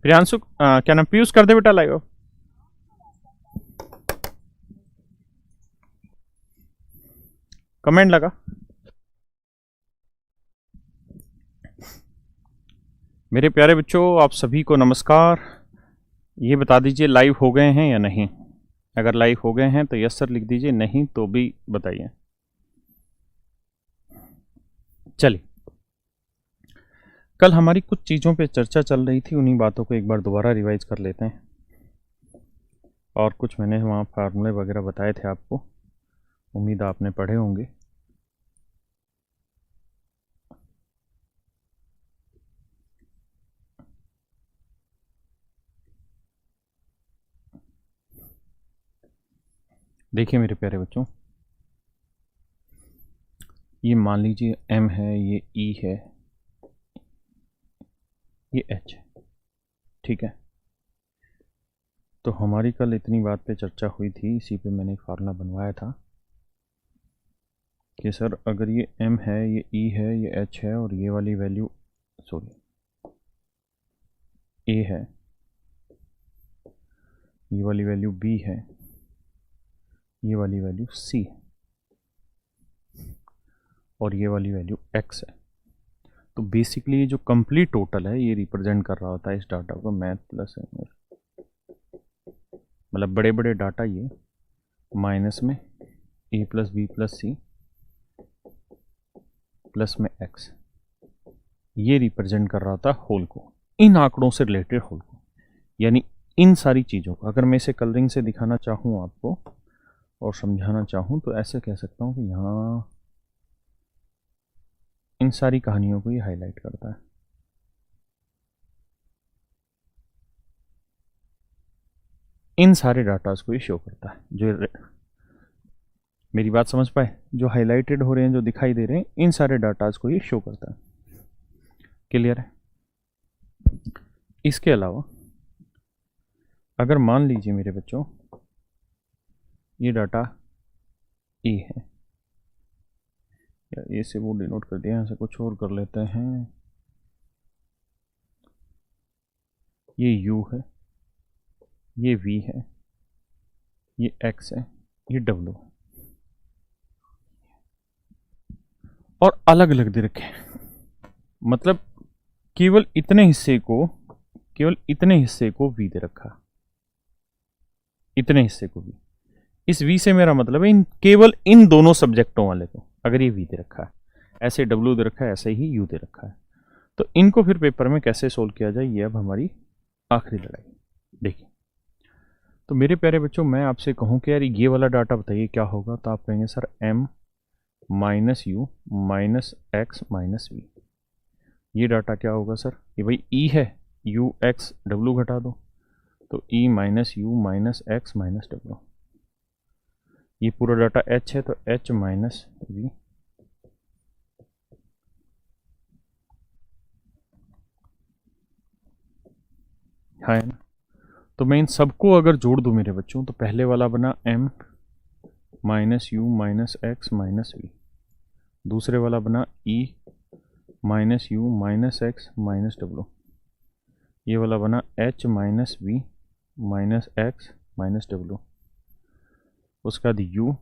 प्रियांशु क्या नाम, पीयूष कर दे बेटा लाइव। कमेंट लगा। मेरे प्यारे बच्चों, आप सभी को नमस्कार। ये बता दीजिए लाइव हो गए हैं या नहीं। अगर लाइव हो गए हैं तो यस सर लिख दीजिए, नहीं तो भी बताइए। चलिए, कल हमारी कुछ चीज़ों पे चर्चा चल रही थी, उन्हीं बातों को एक बार दोबारा रिवाइज कर लेते हैं। और कुछ मैंने वहाँ फार्मूले वगैरह बताए थे आपको, उम्मीद आपने पढ़े होंगे। देखिए मेरे प्यारे बच्चों, ये मान लीजिए m है, ये e है, ये h है, ठीक है। तो हमारी कल इतनी बात पे चर्चा हुई थी, इसी पे मैंने एक फार्मूला बनवाया था कि सर अगर ये m है, ये e है, ये h है और ये वाली वैल्यू a है, ये वाली वैल्यू b है, ये वाली वैल्यू c है और ये वाली वैल्यू x है। तो बेसिकली ये जो कंप्लीट टोटल है ये रिप्रेजेंट कर रहा होता है इस डाटा को मैथ प्लस इंग्लिश, मतलब बड़े बड़े डाटा ये माइनस में a plus B plus C plus में x, ये रिप्रेजेंट कर रहा था होल को, इन आंकड़ों से रिलेटेड होल को, यानी इन सारी चीज़ों को। अगर मैं इसे कलरिंग से दिखाना चाहूँ आपको और समझाना चाहूँ तो ऐसे कह सकता हूँ कि यहाँ इन सारी कहानियों को ये हाईलाइट करता है। इन सारे डाटास को ये शो करता है। जो मेरी बात समझ पाए, जो हाईलाइटेड हो रहे हैं, जो दिखाई दे रहे हैं, इन सारे डाटास को ये शो करता है। क्लियर है? इसके अलावा अगर मान लीजिए मेरे बच्चों ये डाटा ए है, या ए से वो डिनोट कर दिया, यहाँ से कुछ और कर लेते हैं, ये यू है, ये वी है, ये एक्स है, ये डब्ल्यू है, और अलग अलग दे रखे हैं। मतलब केवल इतने हिस्से को वी दे रखा, इतने हिस्से को वी। इस वी से मेरा मतलब है केवल इन दोनों सब्जेक्टों वाले को, अगर ये वी दे रखा है, ऐसे डब्ल्यू दे रखा है, ऐसे ही यू दे रखा है, तो इनको फिर पेपर में कैसे सोल्व किया जाए, ये अब हमारी आखिरी लड़ाई। देखिए, तो मेरे प्यारे बच्चों, मैं आपसे कहूँ कि यार ये वाला डाटा बताइए क्या होगा, तो आप कहेंगे sir m minus U minus X minus V. ये डाटा क्या होगा सर, ये भाई e है, u x w घटा दो, तो e minus U minus X minus W. ये पूरा डाटा h है, तो h माइनस वी, है ना। तो मैं इन सबको अगर जोड़ दूं मेरे बच्चों, तो पहले वाला बना m minus U minus X minus V, दूसरे वाला बना e minus U minus X minus W, ये वाला बना h minus V minus X minus W, उसका बाद u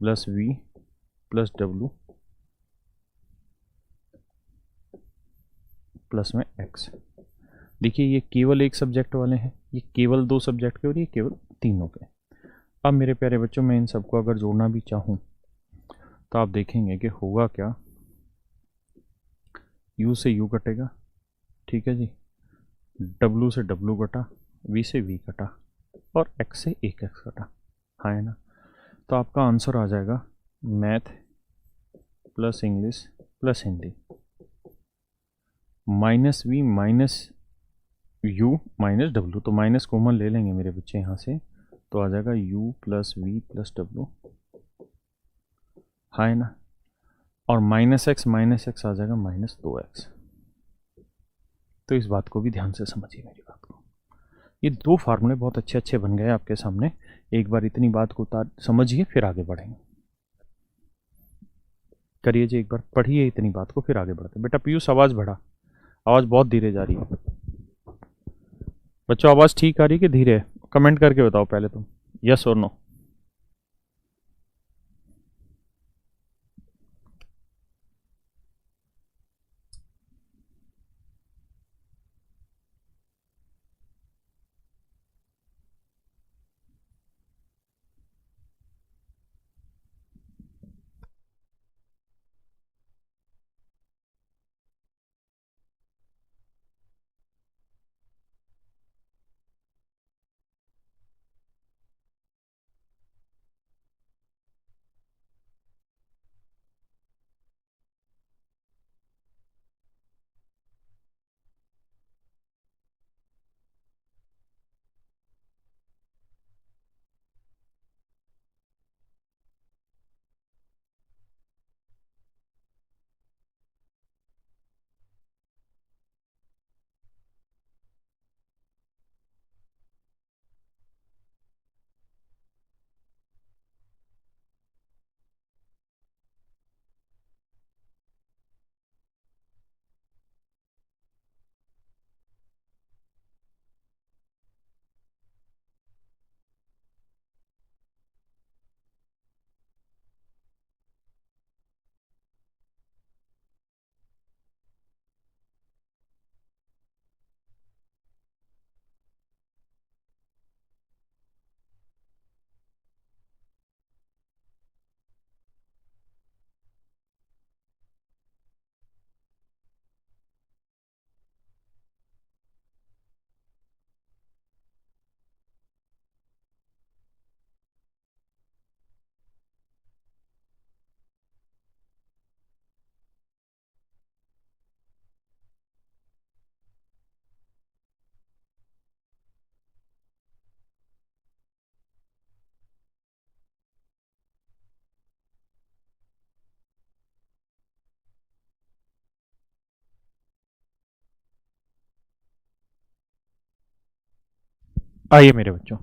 plus V plus W plus में x। देखिए ये केवल एक सब्जेक्ट वाले हैं, ये केवल दो सब्जेक्ट के, और ये केवल तीनों के। अब मेरे प्यारे बच्चों, मैं इन सबको अगर जोड़ना भी चाहूँ तो आप देखेंगे कि होगा क्या, u से u कटेगा, ठीक है जी, w से w कटा, v से v कटा, और x से एक x कटा, हाँ है ना। तो आपका आंसर आ जाएगा math plus English plus Hindi minus V minus u minus W, तो माइनस कॉमन ले लेंगे मेरे बच्चे यहाँ से, तो आ जाएगा u plus V plus W, हाँ है ना। और माइनस एक्स आ जाएगा माइनस 2x। तो इस बात को भी ध्यान से समझिए मेरी बात को। ये दो फार्मूले बहुत अच्छे अच्छे बन गए आपके सामने। एक बार इतनी बात को समझिए, फिर आगे बढ़ेंगे। करिए जी, एक बार पढ़िए इतनी बात को, फिर आगे बढ़ते। बेटा पीयूष आवाज़ बढ़ा, आवाज़ बहुत धीरे जा रही है। बच्चों आवाज़ ठीक आ रही है कि धीरे है? कमेंट करके बताओ पहले तुम, यस और नो। आइए मेरे बच्चों,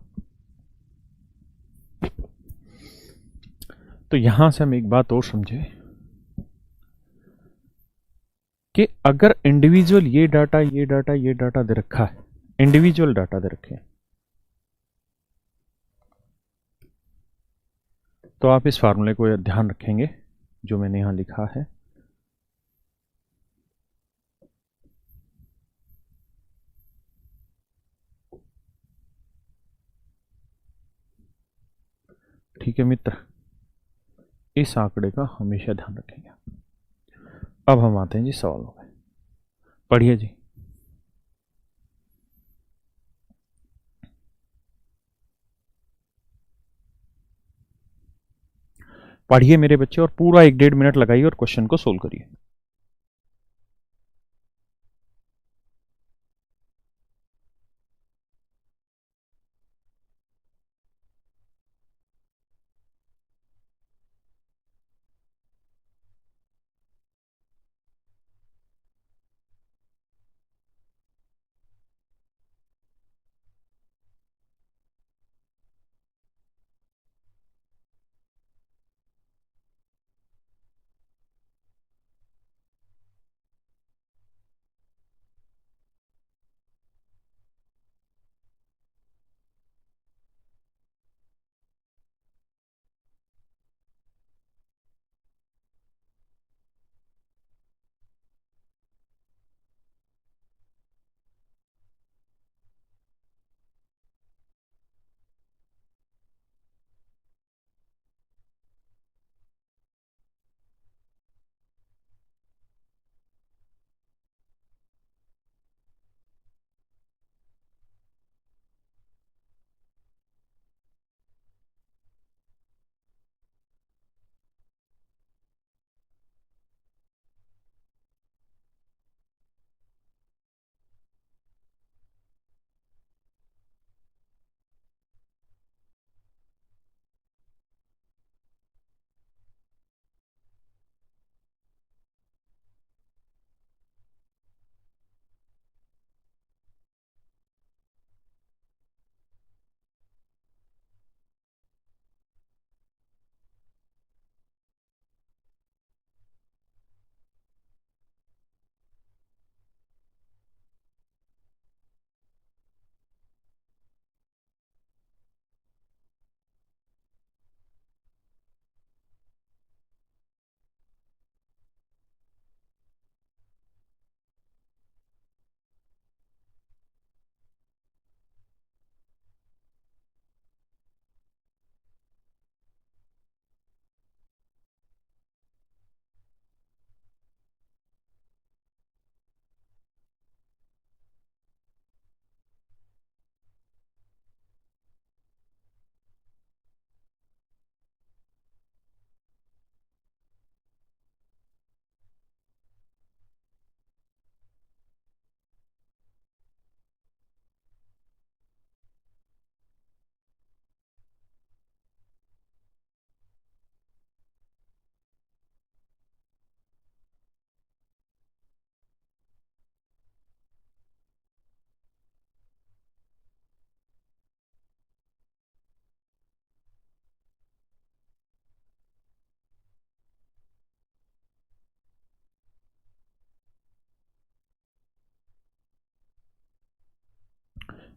तो यहां से हम एक बात और समझे कि अगर इंडिविजुअल ये डाटा ये डाटा ये डाटा दे रखा है, इंडिविजुअल डाटा दे रखे हैं, तो आप इस फार्मूले को ध्यान रखेंगे जो मैंने यहां लिखा है। ठीक है मित्र, इस आंकड़े का हमेशा ध्यान रखेंगे। अब हम आते हैं जी सवालों में, पढ़िए जी। पढ़िए मेरे बच्चे और पूरा 1-1.5 मिनट लगाइए और क्वेश्चन को सोल्व करिए।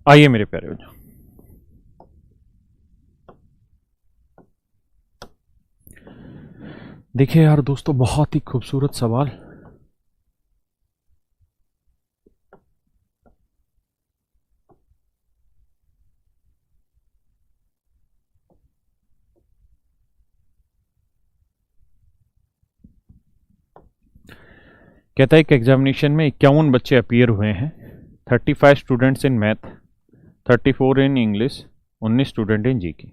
आइए मेरे प्यारे बच्चों, देखिए यार दोस्तों, बहुत ही खूबसूरत सवाल। कहता है कि एग्जामिनेशन में 51 बच्चे अपीयर हुए हैं। 35 students in math, 34 in English, 19 student in GK.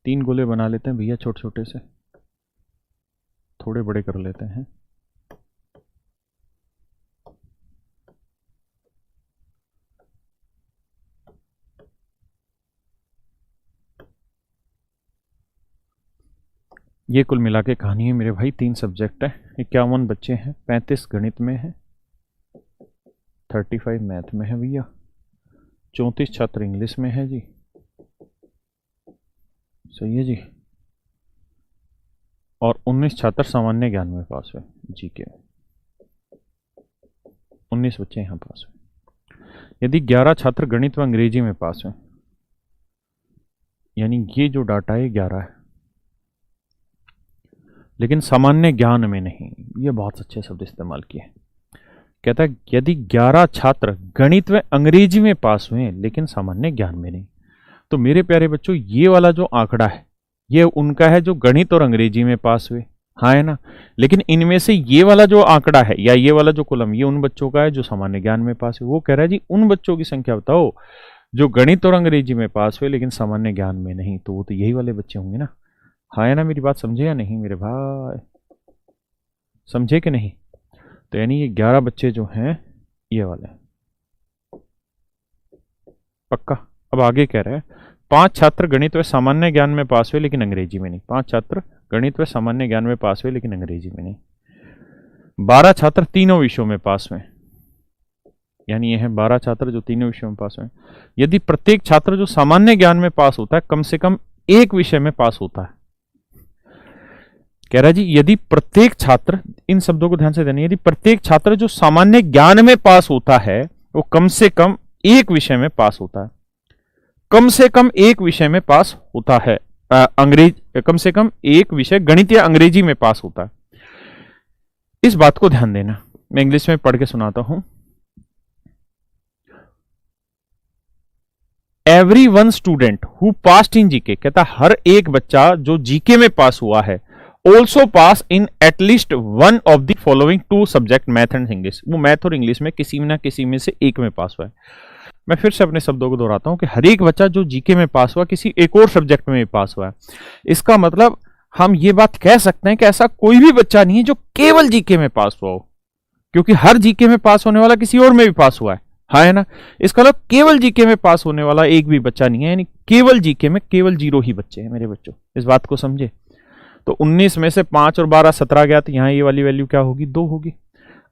3 गोले बना लेते हैं भैया, छोटे छोटे से, थोड़े बड़े कर लेते हैं। ये कुल मिला के कहानी है मेरे भाई। 3 सब्जेक्ट है, 51 बच्चे हैं, 35 गणित में है, 35 मैथ में है भैया, 34 छात्र इंग्लिश में है जी, सही है जी, और 19 छात्र सामान्य ज्ञान में पास हुए जी के। 19 बच्चे यहाँ पास हुए। यदि 11 छात्र गणित व अंग्रेजी में पास हुए, यानी ये जो डाटा है 11 है, लेकिन सामान्य ज्ञान में नहीं। ये बहुत अच्छे शब्द इस्तेमाल किए। कहता है यदि 11 छात्र गणित व अंग्रेजी में पास हुए लेकिन सामान्य ज्ञान में नहीं, तो मेरे प्यारे बच्चों ये वाला जो आंकड़ा है ये उनका है जो गणित और अंग्रेजी में पास हुए, हाँ है ना। लेकिन इनमें से ये वाला जो आंकड़ा है या ये वाला जो कॉलम, ये उन बच्चों का है जो सामान्य ज्ञान में पास हुए। वो कह रहा है जी उन बच्चों की संख्या बताओ जो गणित और अंग्रेजी में पास हुए लेकिन सामान्य ज्ञान में नहीं, तो वो तो यही वाले बच्चे होंगे ना, हाँ है ना। मेरी बात समझे या नहीं मेरे भाई, समझे कि नहीं। तो यानी ये 11 बच्चे जो हैं ये वाले हैं, पक्का। अब आगे कह रहा है 5 छात्र गणित व सामान्य ज्ञान में पास हुए लेकिन अंग्रेजी में नहीं। 5 छात्र गणित व सामान्य ज्ञान में पास हुए लेकिन अंग्रेजी में नहीं। 12 छात्र तीनों विषयों में पास हुए, यानी ये है 12 छात्र जो तीनों विषयों में पास हुए। यदि प्रत्येक छात्र जो सामान्य ज्ञान में पास होता है कम से कम एक विषय में पास होता है, कह रहा है जी यदि प्रत्येक छात्र, इन शब्दों को ध्यान से देना, यदि प्रत्येक छात्र जो सामान्य ज्ञान में पास होता है वो कम से कम एक विषय में पास होता है, कम से कम एक विषय में पास होता है, कम से कम एक विषय गणित या अंग्रेजी में पास होता है। इस बात को ध्यान देना, मैं इंग्लिश में पढ़ के सुनाता हूं। Every one student who passed in GK, कहता हर एक बच्चा जो जीके में पास हुआ है, also pass in at least one of the following 2 subject math and English. वो मैथ और इंग्लिश में किसी ना किसी में से एक में पास हुआ है। मैं फिर से अपने शब्दों को दोहराता हूं कि हर एक बच्चा जो जीके में पास हुआ किसी एक और सब्जेक्ट में भी पास हुआ है। इसका मतलब हम ये बात कह सकते हैं कि ऐसा कोई भी बच्चा नहीं है जो केवल जीके में पास हुआ हो, क्योंकि हर जीके में पास होने वाला किसी और में भी पास हुआ है, हाँ है ना। इसका मतलब केवल जीके में पास होने वाला एक भी बच्चा नहीं है, यानी केवल जीके में केवल 0 ही बच्चे हैं मेरे बच्चों। इस बात को समझे। तो 19 में से 5 और 12 17 गया, तो यहां ये वाली वैल्यू क्या होगी, 2 होगी।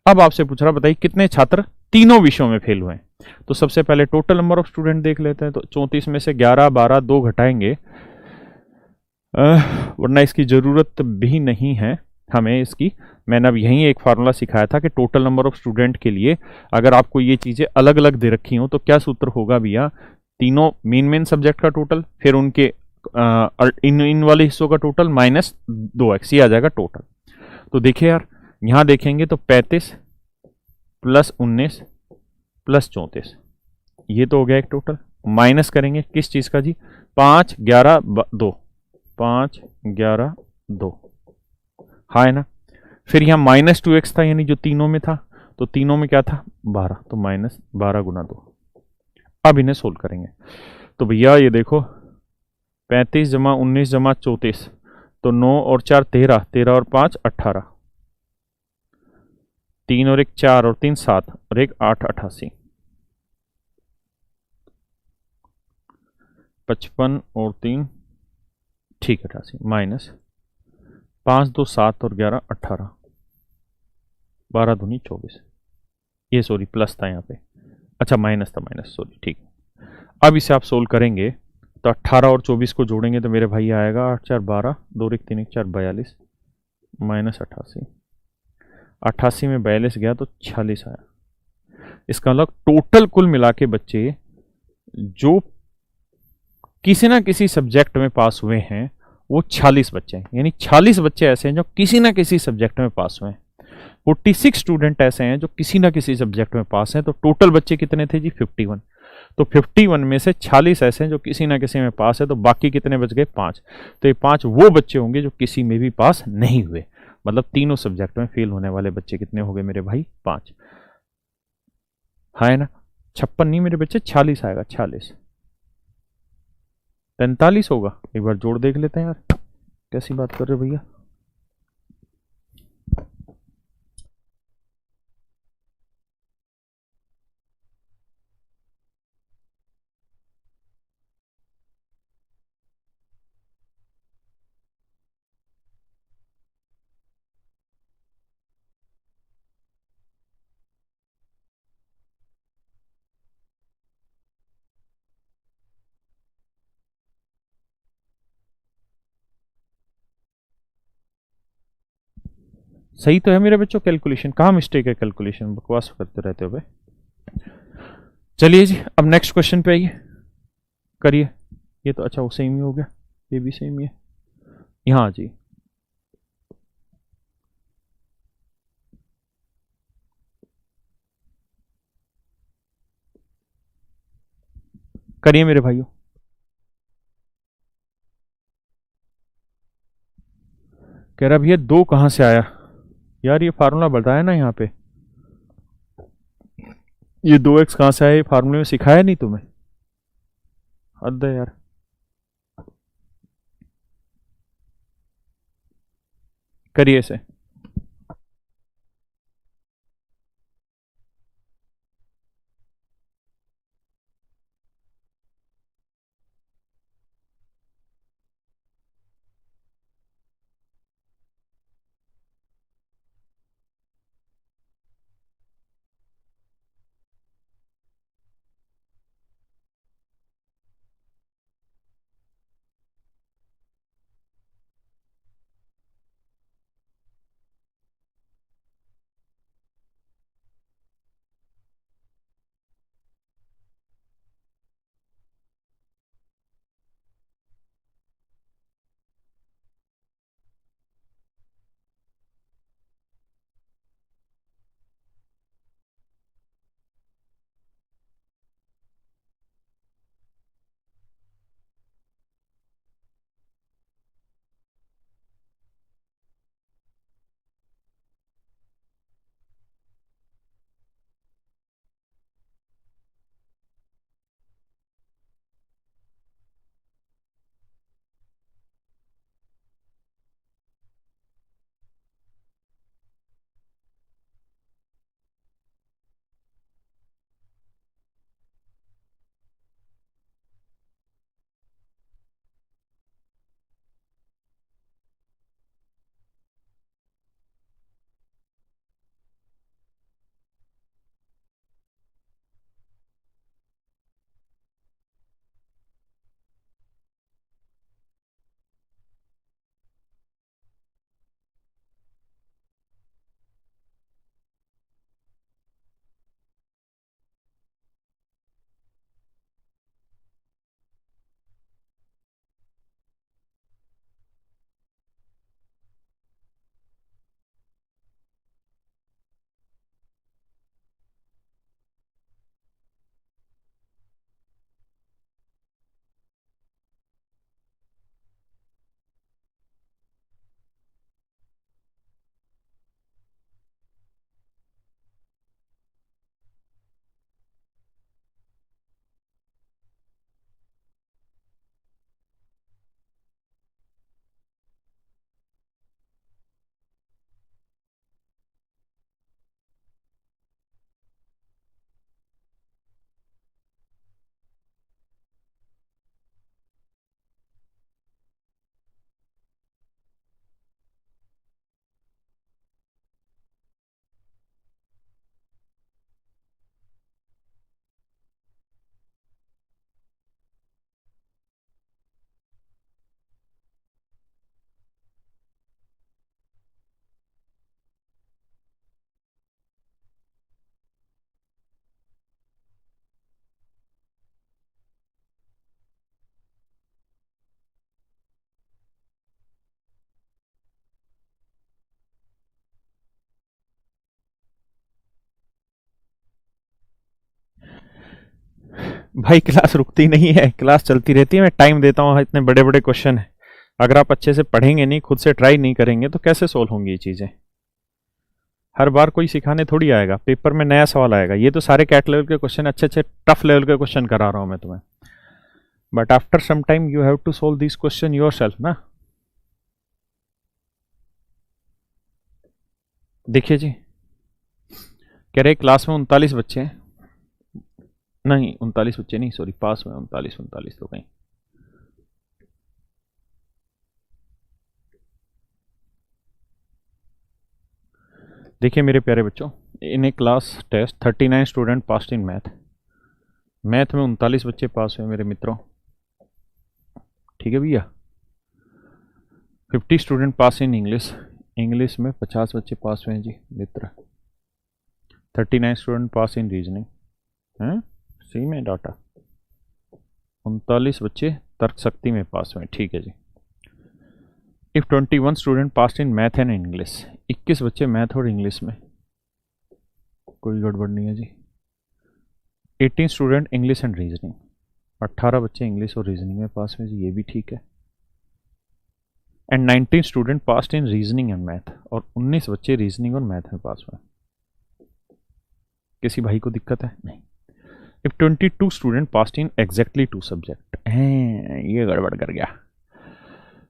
अब आपसे पूछ रहा बताइए कितने छात्र तीनों विषयों में फेल हुए हैं। तो सबसे पहले टोटल नंबर ऑफ स्टूडेंट देख लेते हैं। तो 34 में से 11 12 2 घटाएंगे, वरना इसकी जरूरत भी नहीं है हमें इसकी। मैंने अब यहीं एक फार्मूला सिखाया था कि टोटल नंबर ऑफ स्टूडेंट के लिए अगर आपको ये चीजें अलग अलग दे रखी हो तो क्या सूत्र होगा भैया, तीनों मेन सब्जेक्ट का टोटल, फिर उनके इन वाले हिस्सों का टोटल माइनस 2x, ये आ जाएगा टोटल। तो देखिए यार यहां देखेंगे तो 35 प्लस 19 प्लस 34, ये तो हो गया एक टोटल। माइनस करेंगे किस चीज का जी, 5 11 2, 5 11 2, हाँ है ना। फिर यहां माइनस 2x था, यानी जो तीनों में था, तो तीनों में क्या था 12, तो माइनस 12 गुना 2। अब इन्हें सोल्व करेंगे तो भैया ये देखो 35 जमा 19 जमा 34, तो 9 और 4 13, 13 और 5 18, 3 और 1 4 और 3 7 और 1 8 88, 55 और 3 ठीक 88, माइनस 5 2 7 और 11 18, 12 दूनी 24, ये सॉरी प्लस था यहाँ पे, अच्छा माइनस था, माइनस सॉरी ठीक। अब इसे आप सोल्व करेंगे तो 18 और 24 को जोड़ेंगे तो मेरे भाई आएगा 8 4 12, 2 1 3 1 4 42, माइनस 88, 88 में 42 गया तो 46 आया। इसका मतलब टोटल कुल मिला के बच्चे जो किसी ना किसी सब्जेक्ट में पास हुए हैं वो 46 बच्चे हैं, यानी 46 बच्चे ऐसे हैं जो किसी ना किसी सब्जेक्ट में पास हुए हैं। 46 स्टूडेंट ऐसे हैं जो किसी ना किसी सब्जेक्ट में पास हैं। तो टोटल बच्चे कितने थे जी? 51। तो 51 में से 46 ऐसे हैं जो किसी ना किसी में पास है, तो बाकी कितने बच गए? 5। तो ये 5 वो बच्चे होंगे जो किसी में भी पास नहीं हुए। मतलब तीनों सब्जेक्ट में फेल होने वाले बच्चे कितने हो गए मेरे भाई? 5। हाँ है ना? 56 नहीं मेरे बच्चे, 46 आएगा। 46 45 होगा। एक बार जोड़ देख लेते हैं यार, कैसी बात कर रहे हो भैया। सही तो है मेरे बच्चों कैलकुलेशन, कहाँ मिस्टेक है? कैलकुलेशन बकवास करते रहते हो भाई। चलिए जी, अब नेक्स्ट क्वेश्चन पे आइए, करिए। ये तो अच्छा वो सेम ही हो गया, ये भी सेम ही है। यहाँ जी, करिए मेरे भाइयों। कह रहा भैया 2 कहाँ से आया? यार ये फार्मूला बताया ना यहाँ पे, ये 2x कहाँ से आया? ये फार्मूले में सिखाया नहीं तुम्हें? हद है यार। करिए इसे। भाई क्लास रुकती नहीं है, क्लास चलती रहती है। मैं टाइम देता हूँ, इतने बड़े बड़े क्वेश्चन है, अगर आप अच्छे से पढ़ेंगे नहीं, खुद से ट्राई नहीं करेंगे तो कैसे सोल्व होंगी ये चीज़ें। हर बार कोई सिखाने थोड़ी आएगा, पेपर में नया सवाल आएगा। ये तो सारे कैट लेवल के क्वेश्चन, अच्छे अच्छे टफ लेवल के क्वेश्चन करा रहा हूँ मैं तुम्हें, but after some time you have to solve this question yourself ना। देखिए जी, कह रहे क्लास में 39 बच्चे हैं, नहीं 39 बच्चे नहीं, सॉरी पास में 39 तो कहीं। देखिए मेरे प्यारे बच्चों, in a class test 39 student pass in math. Math में 39 बच्चे पास हुए मेरे मित्रों, ठीक है भैया। 50 student pass in English, English में 50 बच्चे पास हुए हैं जी मित्र। 39 स्टूडेंट पास इन रीजनिंग, हैं सी में डाटा। 39 बच्चे तर्क शक्ति में पास हुए, ठीक है जी। If 21 student pass in math and English, 21 बच्चे मैथ और इंग्लिश में, कोई गड़बड़ नहीं है जी। 18 स्टूडेंट इंग्लिश एंड रीजनिंग, 18 बच्चे इंग्लिश और रीजनिंग में पास हुए जी, ये भी ठीक है। And 19 student pass in reasoning and math, और 19 बच्चे रीजनिंग और मैथ में पास हुए। किसी भाई को दिक्कत है? नहीं। If 22 student pass in exactly 2 subject, ये गड़बड़ कर गया।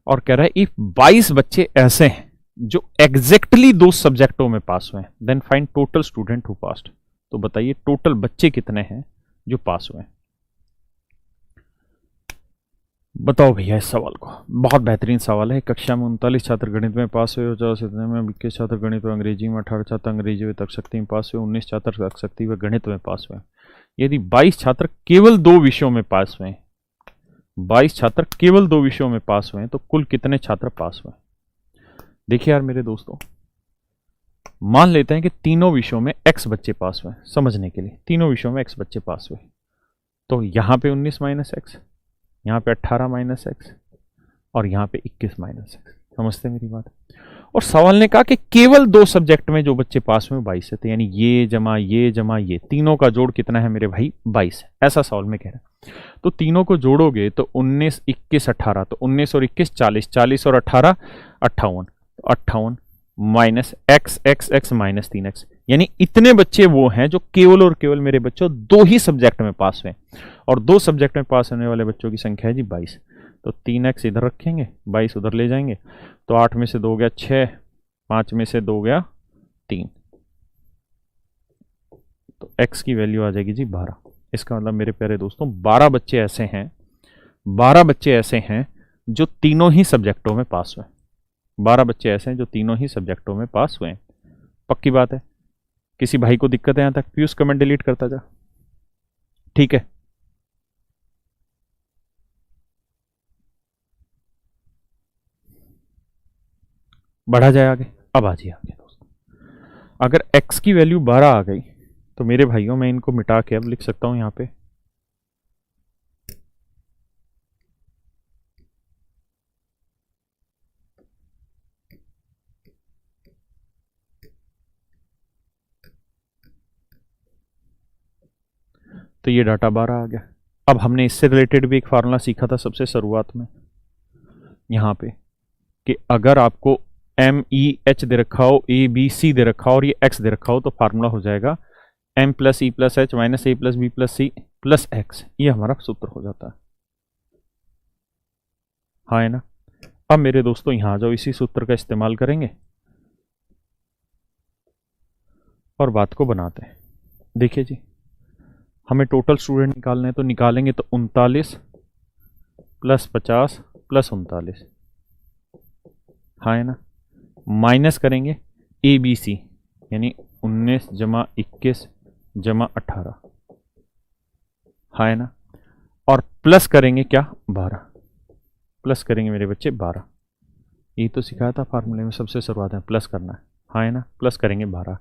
और कह रहा है इफ 22 बच्चे ऐसे हैं जो एग्जैक्टली 2 सब्जेक्टों में पास हुए, then find total student who passed. तो बताइए टोटल बच्चे कितने हैं जो पास हुए। बताओ भैया इस सवाल को, बहुत बेहतरीन सवाल है। कक्षा में 39 छात्र गणित में पास हुए, 50 में 21 छात्र गणित व अंग्रेजी में, 18 छात्र अंग्रेजी व तर्क शक्ति में पास हुए, 19 छात्र तर्क शक्ति व गणित में पास हुए। यदि 22 छात्र केवल 2 विषयों में पास हुए, 22 छात्र केवल 2 विषयों में पास हुए, तो कुल कितने छात्र पास हुए। देखिए यार मेरे दोस्तों, मान लेते हैं कि तीनों विषयों में x बच्चे पास हुए, समझने के लिए तीनों विषयों में x बच्चे पास हुए, तो यहां पे 19 माइनस एक्स, यहाँ पे 18 माइनस एक्स, और यहाँ पे 21 माइनस एक्स। समझते मेरी बात। और सवाल ने कहा कि केवल 2 सब्जेक्ट में जो बच्चे पास हुए 22 है, तो यानी ये जमा ये तीनों का जोड़ कितना है मेरे भाई 22 है, ऐसा सवाल में कह रहा है। तो तीनों को जोड़ोगे तो 19 21 18, तो 19 और 21 40, 40 और 18 58, 58 minus x x x minus 3x, यानी इतने बच्चे वो हैं जो केवल और केवल मेरे बच्चों 2 ही सब्जेक्ट में पास हुए, और 2 सब्जेक्ट में पास होने वाले बच्चों की संख्या है जी 22। तो 3x इधर रखेंगे, 22 उधर ले जाएंगे, तो 8 में से 2 गया 6, 5 में से 2 गया 3, तो x की वैल्यू आ जाएगी जी 12। इसका मतलब मेरे प्यारे दोस्तों 12 बच्चे ऐसे हैं, 12 बच्चे ऐसे हैं जो तीनों ही सब्जेक्टों में पास हुए। 12 बच्चे ऐसे हैं जो तीनों ही सब्जेक्टों में पास हुए हैं। पक्की बात है? किसी भाई को दिक्कत है यहां तक? पीयूष कमेंट डिलीट करता जा, ठीक है। बढ़ा जाए आगे, अब आ जाइए आगे दोस्तों। अगर x की वैल्यू 12 आ गई तो मेरे भाइयों मैं इनको मिटा के अब लिख सकता हूं यहां पे तो ये डाटा 12 आ गया। अब हमने इससे रिलेटेड भी एक फार्मूला सीखा था सबसे शुरुआत में यहां पे, कि अगर आपको MEH दे रखा हो, ABC दे रखा हो और ये x दे रखा हो, तो फार्मूला हो जाएगा M plus E plus H minus A plus B plus C plus x। ये हमारा सूत्र हो जाता है, हाँ है ना। अब मेरे दोस्तों यहां आ जाओ, इसी सूत्र का इस्तेमाल करेंगे और बात को बनाते हैं। देखिए जी, हमें टोटल स्टूडेंट निकालने हैं, तो निकालेंगे तो 39 प्लस 50 प्लस 39, हाँ है ना, माइनस करेंगे ABC यानी 19 जमा 21 जमा 18, हाँ है ना, और प्लस करेंगे क्या 12, प्लस करेंगे मेरे बच्चे 12। ये तो सिखाया था फार्मूले में सबसे शुरुआत में, प्लस करना है, हाँ है ना, प्लस करेंगे 12।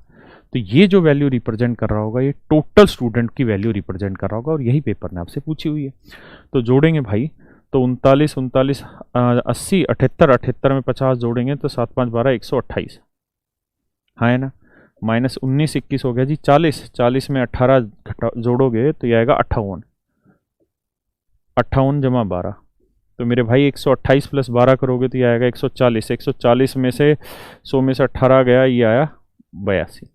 तो ये जो वैल्यू रिप्रेजेंट कर रहा होगा ये टोटल स्टूडेंट की वैल्यू रिप्रेजेंट कर रहा होगा, और यही पेपर ने आपसे पूछी हुई है। तो जोड़ेंगे भाई, तो 39 39 80 78, 78 में 50 जोड़ेंगे तो 7 5 12 128, हाँ है ना, माइनस 19 21 हो गया जी 40, 40 में 18 जोड़ोगे तो ये आएगा 58, 58 जमा 12, तो मेरे भाई 128 प्लस 12 करोगे तो ये आएगा 140। 140 में से 100 में से 18 गया, ये आया 82।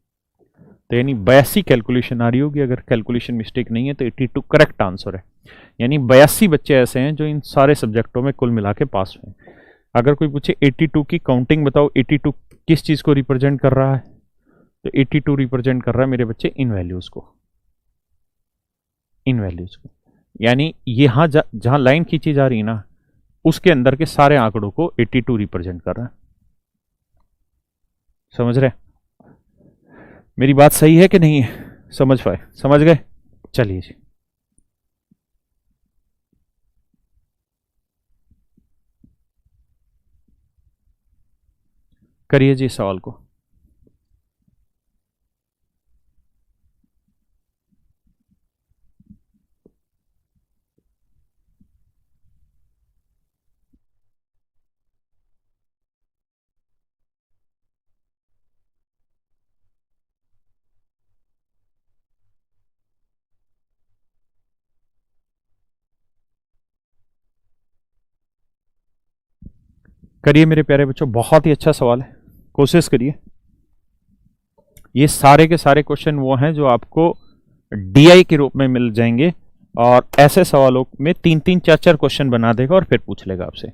तो यानी 82 कैलकुलेशन आ रही होगी, अगर कैलकुलेशन मिस्टेक नहीं है तो 82 करेक्ट आंसर है। यानी 82 बच्चे ऐसे हैं जो इन सारे सब्जेक्टों में कुल मिला के पास हुए। अगर कोई पूछे 82 की काउंटिंग बताओ, 82 किस चीज़ को रिप्रेजेंट कर रहा है, तो 82 रिप्रेजेंट कर रहा है मेरे बच्चे इन वैल्यूज़ को, इन वैल्यूज़ को। यानी यहाँ जहाँ लाइन खींची जा रही है ना, उसके अंदर के सारे आंकड़ों को 82 रिप्रेजेंट कर रहा है। समझ रहे? मेरी बात सही है कि नहीं है? समझ पाए? समझ गए? चलिए जी। करिए जी सवाल को। करिए मेरे प्यारे बच्चों, बहुत ही अच्छा सवाल है, कोशिश करिए। ये सारे के सारे क्वेश्चन वो हैं जो आपको डीआई के रूप में मिल जाएंगे, और ऐसे सवालों में 3-3 4-4 क्वेश्चन बना देगा और फिर पूछ लेगा आपसे।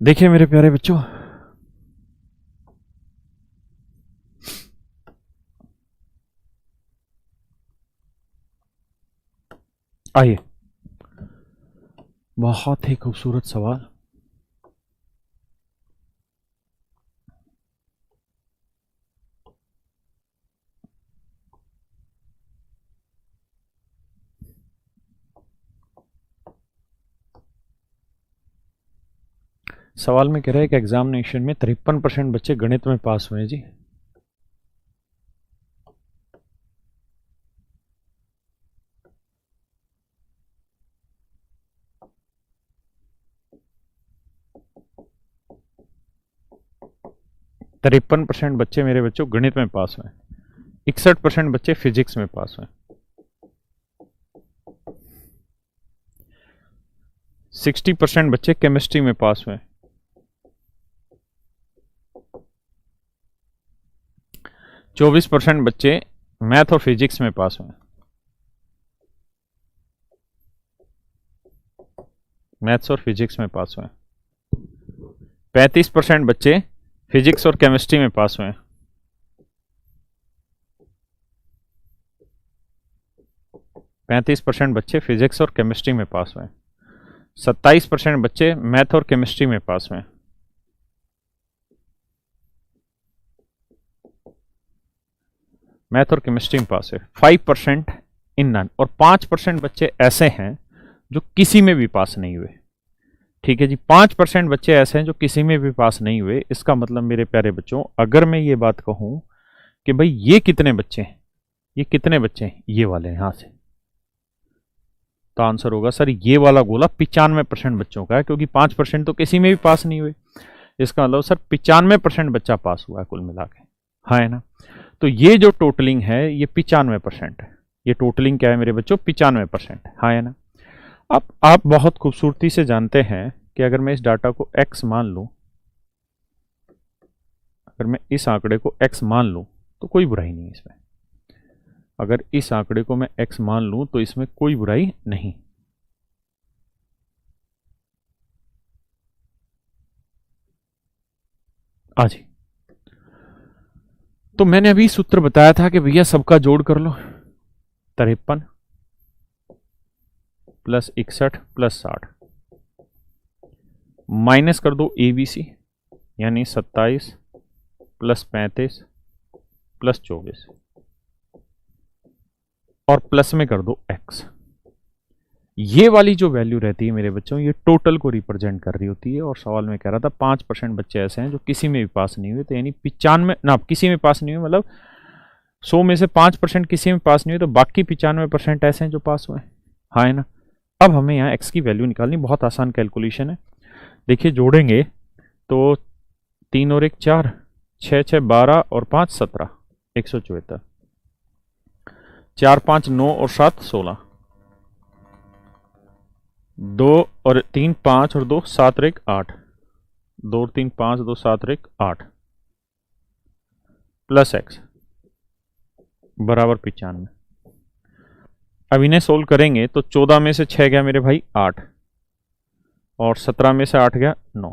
देखिए मेरे प्यारे बच्चों, आइए, बहुत ही खूबसूरत सवाल। सवाल में कह रहा है कि एग्जामिनेशन में 53% बच्चे गणित में पास हुए जी। तिरपन परसेंट बच्चे मेरे बच्चों गणित में पास हुए, 61% बच्चे फिजिक्स में पास हुए, 60% बच्चे केमिस्ट्री में पास हुए, 24% बच्चे मैथ और फिजिक्स में पास हुए, मैथ्स और फिजिक्स में पास हुए, 35% बच्चे फिजिक्स और केमिस्ट्री में पास हुए, 35% बच्चे फिजिक्स और केमिस्ट्री में पास हुए, 27% बच्चे मैथ और केमिस्ट्री में पास हुए, मैथ और केमिस्ट्री में पास हुए, 5% इन नन, और 5% बच्चे ऐसे हैं जो किसी में भी पास नहीं हुए। ठीक है जी, 5% बच्चे ऐसे हैं जो किसी में भी पास नहीं हुए। इसका मतलब मेरे प्यारे बच्चों, अगर मैं ये बात कहूं कि भाई ये कितने बच्चे हैं, ये कितने बच्चे हैं, ये वाले यहां से, तो आंसर होगा सर ये वाला गोला 95% बच्चों का है, क्योंकि 5% तो किसी में भी पास नहीं हुए। इसका मतलब सर 95% बच्चा पास हुआ है कुल मिला के, हाँ है ना। तो ये जो टोटलिंग है ये 95% है। ये टोटलिंग क्या है मेरे बच्चों, 95%, हाँ है ना। अब आप बहुत खूबसूरती से जानते हैं कि अगर मैं इस डाटा को x मान लूं, अगर मैं इस आंकड़े को x मान लूं तो कोई बुराई नहीं इसमें। अगर इस आंकड़े को मैं x मान लूं तो इसमें कोई बुराई नहीं। आज ही तो मैंने अभी सूत्र बताया था कि भैया सबका जोड़ कर लो, 53 प्लस 61 प्लस 60, माइनस कर दो ABC, यानी 27 प्लस 35 प्लस 24, और प्लस में कर दो x। ये वाली जो वैल्यू रहती है मेरे बच्चों, ये टोटल को रिप्रेजेंट कर रही होती है। और सवाल में कह रहा था 5% बच्चे ऐसे हैं जो किसी में भी पास नहीं हुए, तो यानी 95 ना, किसी में पास नहीं हुए मतलब 100 में से 5% किसी में पास नहीं हुए, तो बाकी 95% ऐसे हैं जो पास हुए, हाँ है ना। अब हमें यहाँ x की वैल्यू निकालनी, बहुत आसान कैलकुलेशन है। देखिए जोड़ेंगे तो 3 और 1 4, 6 6 12 और 5 17, 174, 4 5 9 और 7 16, 2 और 3 5 और 2 7 और 1 8, 2 और 3 5 2 7 और 1 8, प्लस x बराबर 95। अब इन्हें सोल्व करेंगे तो 14 में से 6 गया मेरे भाई 8, और 17 में से 8 गया 9,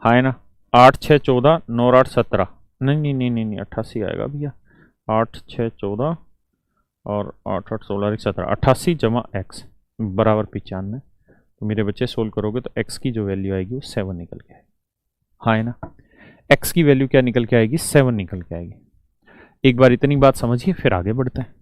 हाँ है ना। 8 6 14, 9 और 8 17, नहीं नहीं नहीं नहीं नहीं 88 आएगा भैया, 8 6 14 और 8 8 16 1 17, 88 जमा x बराबर 95। तो मेरे बच्चे सोल्व करोगे तो x की जो वैल्यू आएगी वो 7 निकल के आएगी, हाँ है ना। x की वैल्यू क्या निकल के आएगी, 7 निकल के आएगी। एक बार इतनी बात समझिए फिर आगे बढ़ते हैं।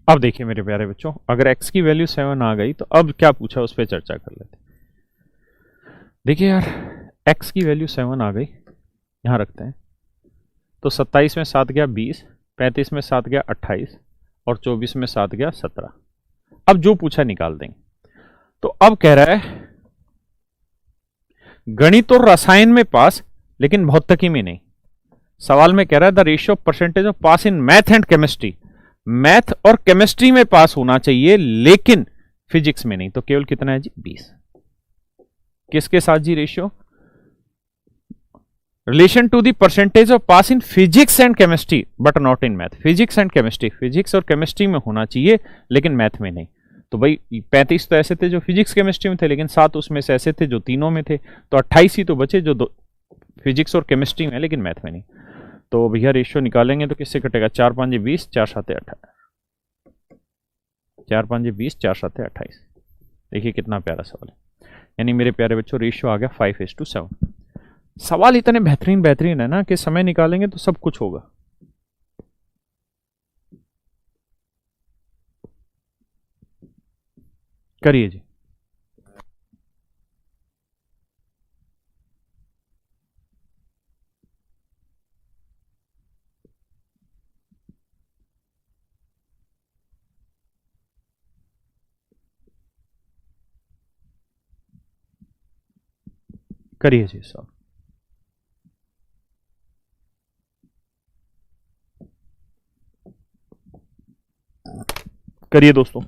अब देखिए मेरे प्यारे बच्चों, अगर x की वैल्यू 7 आ गई तो अब क्या पूछा उस पर चर्चा कर लेते। देखिए यार, x की वैल्यू 7 आ गई, यहां रखते हैं। तो 27 में 7 गया 20, 35 में 7 गया 28 और 24 में 7 गया 17। अब जो पूछा निकाल देंगे। तो अब कह रहा है गणित और रसायन में पास, लेकिन भौतिकी में नहीं। सवाल में कह रहा है the ratio of percentage of pass in math and chemistry, math और केमिस्ट्री में पास होना चाहिए लेकिन फिजिक्स में नहीं। तो केवल कितना है जी? 20। किसके साथ जी ratio? Relation to the percentage of pass in physics and chemistry but not in math. Physics and chemistry, physics और केमिस्ट्री में होना चाहिए लेकिन मैथ में नहीं। तो भाई 35 तो ऐसे थे जो फिजिक्स केमिस्ट्री में थे, लेकिन 7 उसमें से ऐसे थे जो तीनों में थे। तो 28 ही तो बचे जो फिजिक्स और केमिस्ट्री में लेकिन मैथ में नहीं। तो भैया रेशियो निकालेंगे तो किससे कटेगा? 4 5 20, 4 7 28, 4 5 20, 4 7 28। देखिए कितना प्यारा सवाल है। यानी मेरे प्यारे बच्चों रेशियो आ गया 5:7। सवाल इतने बेहतरीन बेहतरीन है ना कि समय निकालेंगे तो सब कुछ होगा। करिए जी। करिए जी सर। करिए दोस्तों।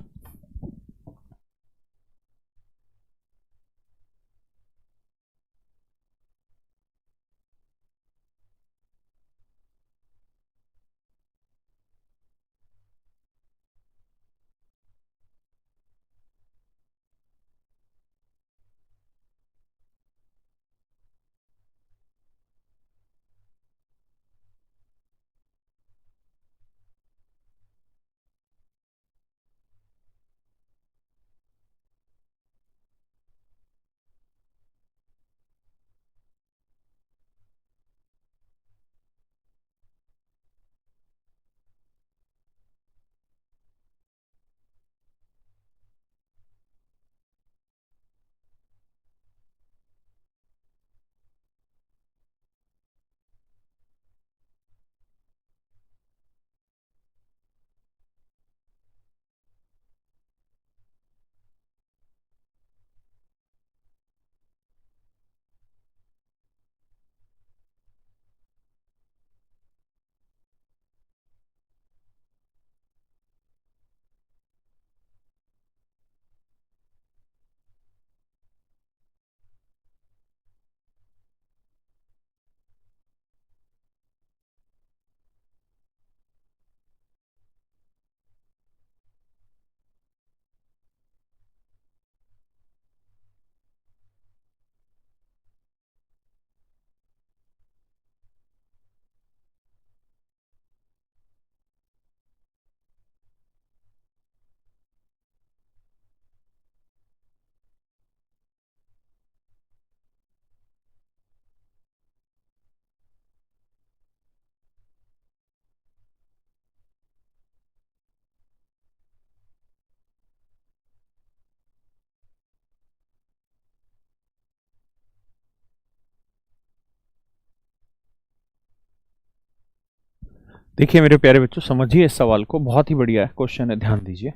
देखिए मेरे प्यारे बच्चों, समझिए इस सवाल को, बहुत ही बढ़िया है क्वेश्चन है, ध्यान दीजिए।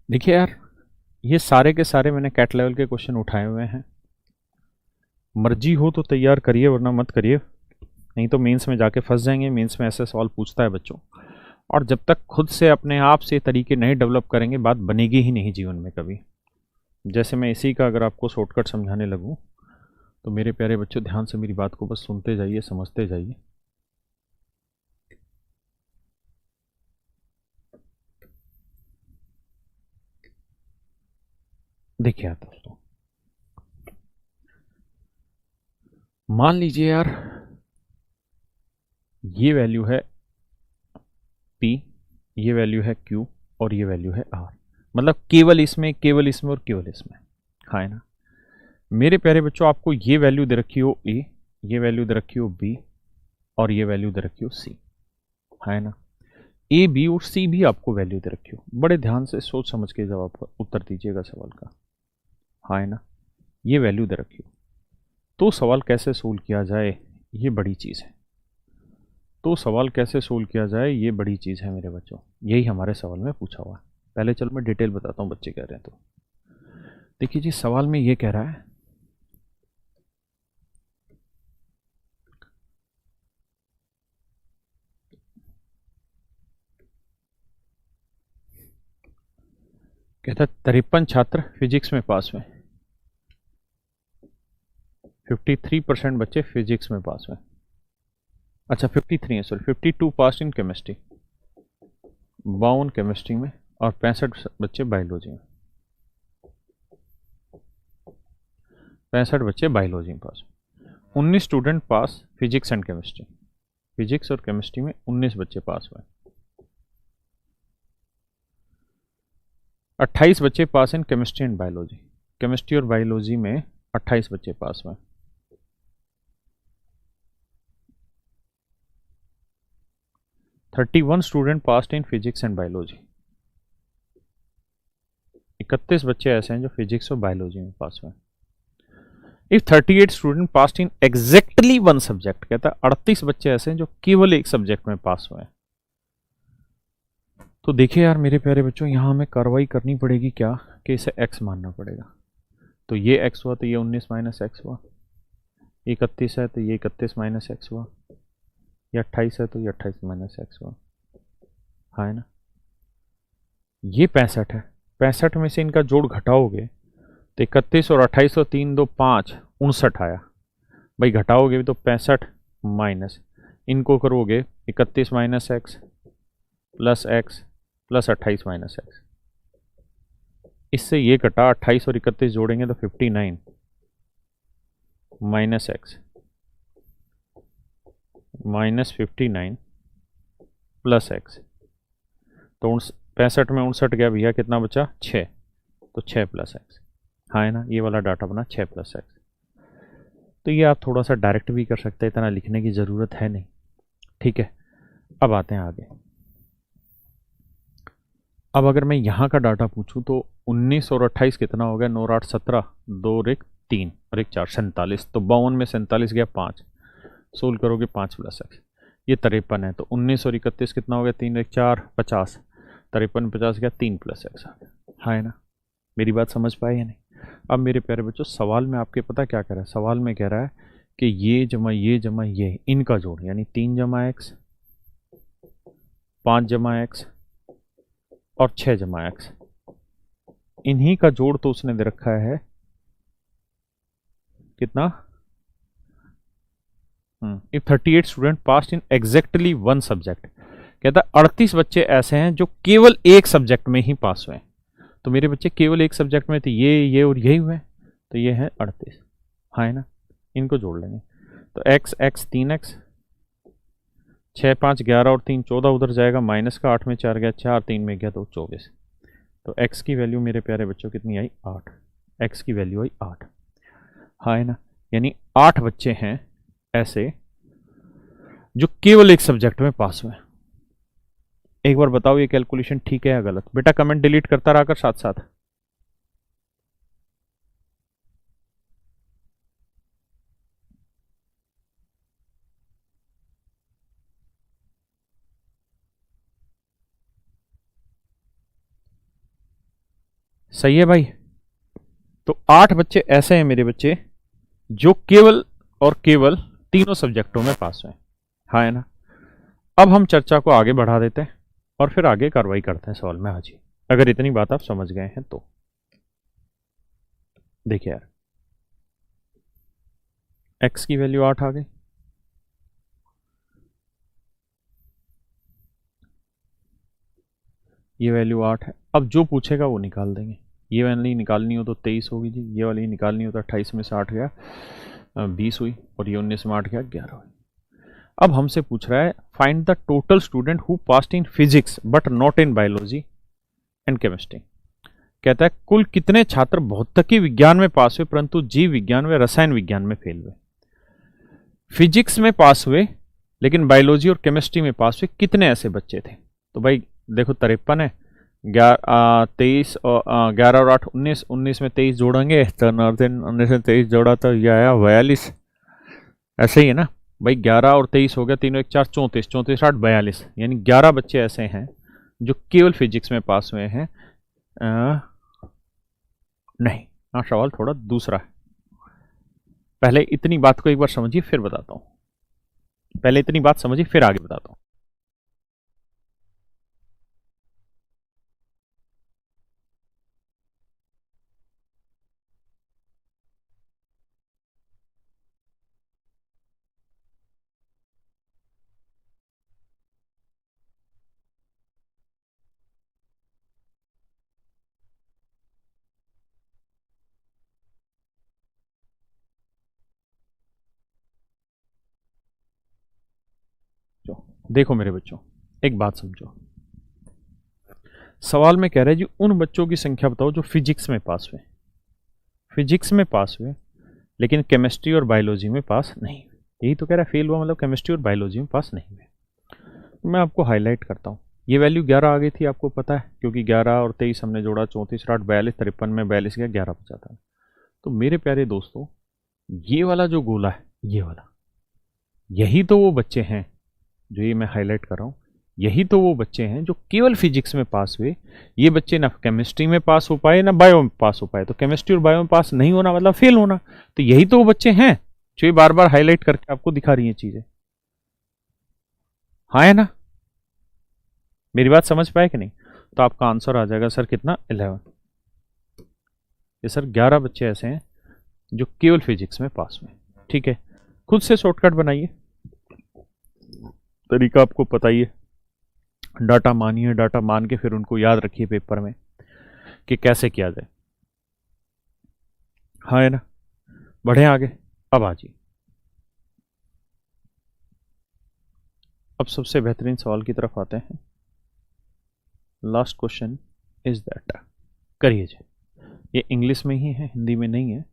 देखिए यार, ये सारे के सारे मैंने कैट लेवल के क्वेश्चन उठाए हुए हैं। मर्जी हो तो तैयार करिए वरना मत करिए, नहीं तो मेंस में जाके फंस जाएंगे। मेंस में ऐसे सवाल पूछता है बच्चों, और जब तक खुद से अपने आप से तरीके नहीं डेवलप करेंगे बात बनेगी ही नहीं जीवन में कभी। जैसे मैं इसी का अगर आपको शॉर्टकट समझाने लगूं तो मेरे प्यारे बच्चों ध्यान से मेरी बात को बस सुनते जाइए, समझते जाइए। देखिए यार दोस्तों, मान लीजिए यार ये वैल्यू है P, ये वैल्यू है Q और ये वैल्यू है R। मतलब केवल इसमें, केवल इसमें और केवल इसमें, हाँ है ना। मेरे प्यारे बच्चों आपको ये वैल्यू दे रखी हो A, ये वैल्यू दे रखी हो B, और ये वैल्यू दे रखी हो सी, है ना। ए बी और सी भी आपको वैल्यू दे रखी हो। बड़े ध्यान से सोच समझ के जवाब का उत्तर दीजिएगा सवाल का, है ना। ये वैल्यू दे रखी हो तो सवाल कैसे सोल्व किया जाए, ये बड़ी चीज़ है। तो सवाल कैसे सोल्व किया जाए ये बड़ी चीज़ है मेरे बच्चों, यही हमारे सवाल में पूछा हुआ है। पहले चलो मैं डिटेल बताता हूँ बच्चे कह रहे हैं तो। देखिए जी, सवाल में ये कह रहा है कहता है 53 छात्र फिजिक्स में पास हुए, 53% बच्चे फिजिक्स में पास हुए। अच्छा 53 है, sorry 52 pass in chemistry, 52 chemistry में, और 65 बच्चे बायोलॉजी में, 65 बच्चे बायोलॉजी में pass. 19 student pass physics and chemistry, physics और केमिस्ट्री में 19 बच्चे पास हुए। 28 बच्चे pass in chemistry and biology, chemistry और बायोलॉजी में 28 बच्चे पास हुए। 31 student pass in physics and biology, 31 बच्चे ऐसे हैं जो फिजिक्स और बायोलॉजी में पास हुए। If 38 student pass in exactly one subject, कहता है 38 बच्चे ऐसे हैं जो केवल एक सब्जेक्ट में पास हुए हैं। तो देखिए यार मेरे प्यारे बच्चों, यहां हमें कार्रवाई करनी पड़ेगी क्या, कि इसे x मानना पड़ेगा। तो ये x हुआ तो ये 19 माइनस एक्स हुआ, 31 है तो ये 31 माइनस एक्स हुआ, ये 28 है तो ये 28 माइनस एक्स हुआ, है ना। ये 65 है, 65 में से इनका जोड़ घटाओगे तो 31 और 28 और 3 2 5 59 आया। भाई घटाओगे भी तो 65 माइनस, इनको करोगे 31 minus x plus x plus 28 minus x, इससे ये कटा 28 और 31 जोड़ेंगे तो 59 minus X minus 59 plus x, तो 65 में 59 गया भैया, कितना बचा 6, तो 6 प्लस एक्स, हाँ है ना। ये वाला डाटा बना 6 प्लस एक्स। तो ये आप थोड़ा सा डायरेक्ट भी कर सकते हैं, इतना लिखने की ज़रूरत है नहीं, ठीक है। अब आते हैं आगे। अब अगर मैं यहाँ का डाटा पूछूं तो 19 और 28 कितना हो गया, 9 और 8 17, 2 और 1 3 और 1 4 47, तो 52 में 47 गया 5, सोल्व करोगे 5 प्लस एक्स, ये 53 है। तो 19 और 31 कितना हो गया, 3 1 4 50, 53 50 गया 3 प्लस एक्स आ गया, है ना। मेरी बात समझ पाए या नहीं। अब मेरे प्यारे बच्चों, सवाल में आपके पता क्या कह रहा है, सवाल में कह रहा है कि ये जमा ये इनका जोड़, यानी 3 जमा एक्स 5 जमा एक्स और 6 जमा एक्स, इन्हीं का जोड़ तो उसने दे रखा है कितना, if 38 student pass in exactly one subject, कहता 38 बच्चे ऐसे हैं जो केवल एक सब्जेक्ट में ही पास हुए। तो मेरे बच्चे केवल एक सब्जेक्ट में थे, ये और यही हुए, तो ये है 38, हाँ है ना। इनको जोड़ लेंगे तो x x 3x 6 5 11 और 3 14, उधर जाएगा माइनस का, 8 में 4 गया 4, 3 में गया तो 24। तो x की वैल्यू मेरे प्यारे बच्चों कितनी आई, 8, x की वैल्यू आई 8, हाँ है ना। यानी 8 बच्चे हैं ऐसे जो केवल एक सब्जेक्ट में पास हुए। एक बार बताओ ये कैलकुलेशन ठीक है या गलत, बेटा कमेंट डिलीट करता रहा कर साथ साथ। सही है भाई। तो 8 बच्चे ऐसे हैं मेरे बच्चे जो केवल और केवल तीनों सब्जेक्टों में पास हुए, हाँ है ना। अब हम चर्चा को आगे बढ़ा देते हैं और फिर आगे कार्रवाई करते हैं सवाल में आज ही, अगर इतनी बात आप समझ गए हैं तो। देखिए यार, x की वैल्यू 8 आ गई, ये वैल्यू 8 है। अब जो पूछेगा वो निकाल देंगे। ये वाली निकालनी हो तो 23 होगी जी, ये वाली निकालनी हो तो 28 में से 8 गया 20 हुई, और ये 19 में 8 गया 11 हुई। अब हमसे पूछ रहा है find the total student who passed in physics but not in biology and chemistry. कहता है कुल कितने छात्र भौतिकी विज्ञान में पास हुए परंतु जीव विज्ञान व रसायन विज्ञान में फेल हुए। फिजिक्स में पास हुए लेकिन बायोलॉजी और केमिस्ट्री में पास हुए कितने ऐसे बच्चे थे? तो भाई देखो 53 है, 23 और 11 और 8 19, 19 में 23 जोड़ेंगे तो 19 में 23 जोड़ा तो ये आया 42। ऐसे ही है ना भाई, 11 और 23 हो गया, तीनों एक 4 34, 34 8 42, यानी 11 बच्चे ऐसे हैं जो केवल फिजिक्स में पास हुए हैं। नहीं, हाँ सवाल थोड़ा दूसरा है। पहले इतनी बात को एक बार समझिए फिर बताता हूं, पहले इतनी बात समझिए फिर आगे बताता हूं। देखो मेरे बच्चों, एक बात समझो, सवाल में कह रहा है जी उन बच्चों की संख्या बताओ जो फिजिक्स में पास हुए, फिजिक्स में पास हुए लेकिन केमिस्ट्री और बायोलॉजी में पास नहीं हुए। यही तो कह रहा है, फेल हुआ मतलब केमिस्ट्री और बायोलॉजी में पास नहीं हुए। तो मैं आपको हाईलाइट करता हूँ, ये वैल्यू 11 आ गई थी, आपको पता है, क्योंकि 11 और 23 हमने जोड़ा, 34 8 42, 53 में 42 गया, 11 बचा था। तो मेरे प्यारे दोस्तों, ये वाला जो गोला है, ये वाला, यही तो वो बच्चे हैं जो ये मैं हाईलाइट कर रहा हूँ, यही तो वो बच्चे हैं जो केवल फिजिक्स में पास हुए। ये बच्चे ना केमिस्ट्री में पास हो पाए ना बायो में पास हो पाए। तो केमिस्ट्री और बायो में पास नहीं होना मतलब फेल होना। तो यही तो वो बच्चे हैं जो ये बार बार हाईलाइट करके आपको दिखा रही हैं चीजें। हाँ है ना, मेरी बात समझ पाए कि नहीं? तो आपका आंसर आ जाएगा सर कितना, 11। ये सर 11 बच्चे ऐसे हैं जो केवल फिजिक्स में पास हुए। ठीक है, खुद से शॉर्टकट बनाइए, तरीका आपको पता ही है। डाटा मानिए, डाटा मान के फिर उनको याद रखिए पेपर में कि कैसे किया जाए। हाँ है ना, बढ़े आगे। अब आ जाइए, अब सबसे बेहतरीन सवाल की तरफ आते हैं। लास्ट क्वेश्चन इज दैट, करिए जी। ये इंग्लिश में ही है, हिंदी में नहीं है,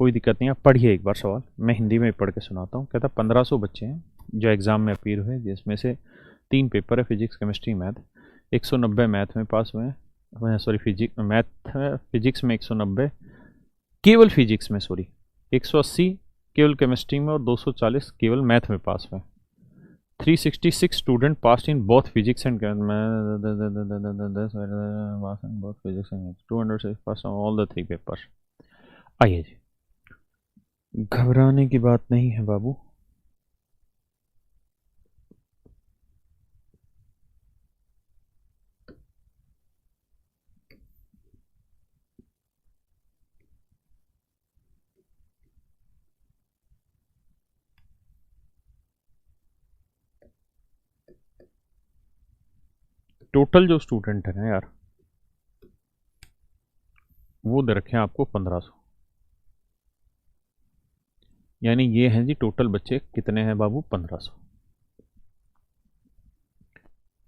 कोई दिक्कत नहीं। आप पढ़िए एक बार सवाल, मैं हिंदी में पढ़ के सुनाता हूँ। कहता 1500 बच्चे हैं जो एग्ज़ाम में अपीयर हुए, जिसमें से 3 पेपर है, फिजिक्स केमिस्ट्री मैथ। 190 मैथ में पास हुए हैं, सॉरी फिजिक्स में 190, केवल फिजिक्स में, सॉरी 180 केवल केमिस्ट्री में, और 240 केवल मैथ में पास हुए। 366 student pass in both physics and both physics and 206 pass all the 3 papers. आइए जी, घबराने की बात नहीं है बाबू। टोटल जो स्टूडेंट है ना यार, वो दे रखे हैं आपको 1500, यानी ये हैं जी टोटल बच्चे कितने हैं बाबू, 1500।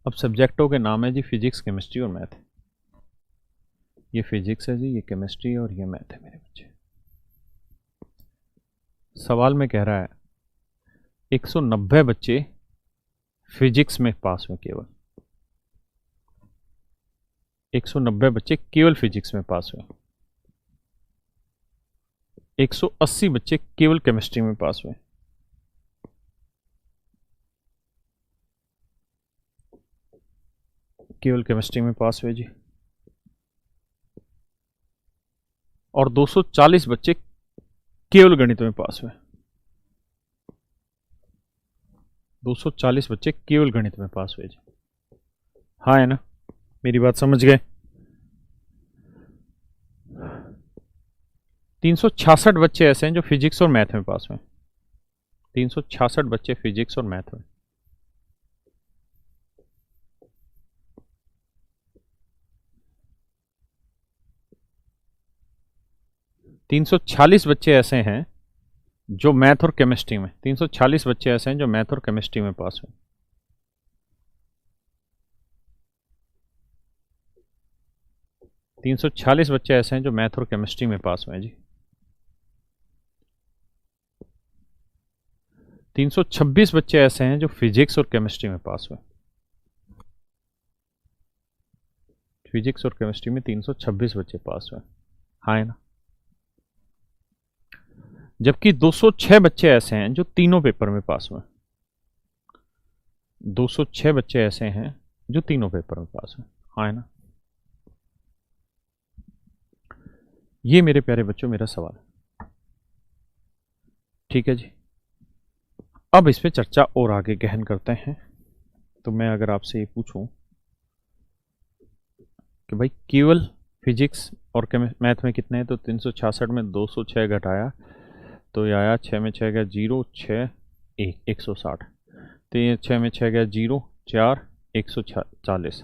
अब सब्जेक्टों के नाम है जी फिजिक्स केमिस्ट्री और मैथ। ये फिजिक्स है जी, ये केमिस्ट्री और ये मैथ है मेरे बच्चे। सवाल में कह रहा है 190 बच्चे फिजिक्स में पास हुए, केवल 190 बच्चे केवल फिजिक्स में पास हुए, 180 बच्चे केवल केमिस्ट्री में पास हुए, केवल केमिस्ट्री में पास हुए जी, और 240 बच्चे केवल गणित में पास हुए। 240 बच्चे केवल गणित में पास हुए जी। हाँ है ना, मेरी बात समझ गए? 366 बच्चे ऐसे हैं जो फिजिक्स और मैथ में पास हुए। 366 बच्चे फिजिक्स और मैथ में। तीन सौ 40 बच्चे ऐसे हैं जो मैथ और केमिस्ट्री में, 340 बच्चे ऐसे हैं जो मैथ और केमिस्ट्री में पास हुए। 340 बच्चे ऐसे हैं जो मैथ और केमिस्ट्री में पास हुए हैं जी। 326 बच्चे ऐसे हैं जो फिजिक्स और केमिस्ट्री में पास हुए। फिजिक्स और केमिस्ट्री में 326 बच्चे पास हुए, हाँ है ना। जबकि 206 बच्चे ऐसे हैं जो तीनों पेपर में पास हुए। 206 बच्चे ऐसे हैं जो तीनों पेपर में पास हुए, हाँ है ना। ये मेरे प्यारे बच्चों मेरा सवाल है, ठीक है जी। अब इस पे चर्चा और आगे गहन करते हैं। तो मैं अगर आपसे ये पूछूं कि भाई केवल फिजिक्स और मैथ में कितने हैं, तो 366 में 206 घटाया तो ये आया 6 में 6 गया 0, 6 1 160। तो ये 6 में 6 गया 0, 4 140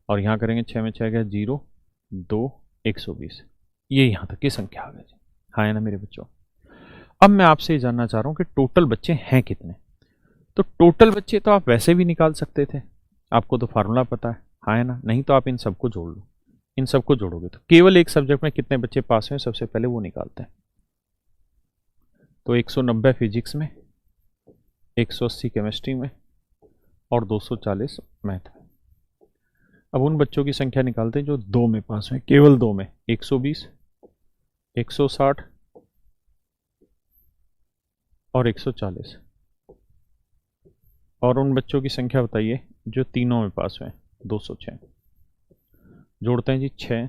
और यहाँ करेंगे 6 में 6 गया 0, 2 120। ये यहाँ तक की संख्या आ गई, हाँ है ना मेरे बच्चों। अब मैं आपसे ये जानना चाह रहा हूँ कि टोटल बच्चे हैं कितने। तो टोटल बच्चे तो आप वैसे भी निकाल सकते थे, आपको तो फार्मूला पता है, हाँ है ना। नहीं तो आप इन सबको जोड़ लो, इन सबको जोड़ोगे तो केवल एक सब्जेक्ट में कितने बच्चे पास हुए सबसे पहले वो निकालते हैं। तो 190 फिजिक्स में, 180 केमिस्ट्री में और 240 मैथ में। अब उन बच्चों की संख्या निकालते हैं जो 2 में पास हुए, केवल 2 में 120, 160 और 140। और उन बच्चों की संख्या बताइए जो तीनों में पास हुए, 206। जोड़ते हैं जी 6,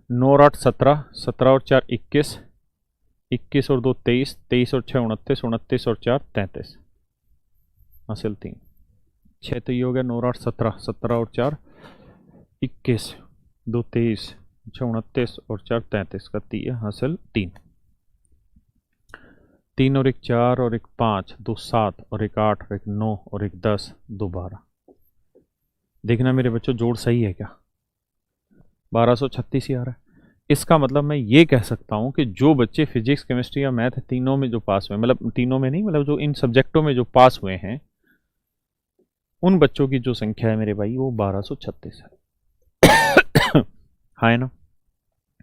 9 और 8 17, 17 और 4 21, 21 और 2 23, 23 और 6 29, 29 और 4 33, हासिल 3। 6 तो ये हो गया, 9 और 8 17, 17 और 4 21, 2 23, 6 29 और 4 33 का 3 हासिल 3। 3 और 1 4 और 1 5, 2 7 और 1 8 और 1 9 और 1 10, 2 12। देखना मेरे बच्चों जोड़ सही है क्या, 1236 ही आ रहा है। इसका मतलब मैं ये कह सकता हूँ कि जो बच्चे फिजिक्स केमिस्ट्री या मैथ तीनों में जो पास हुए, मतलब तीनों में नहीं, मतलब जो इन सब्जेक्टों में जो पास हुए हैं उन बच्चों की जो संख्या है मेरे भाई वो 1236 है, हाँ है ना।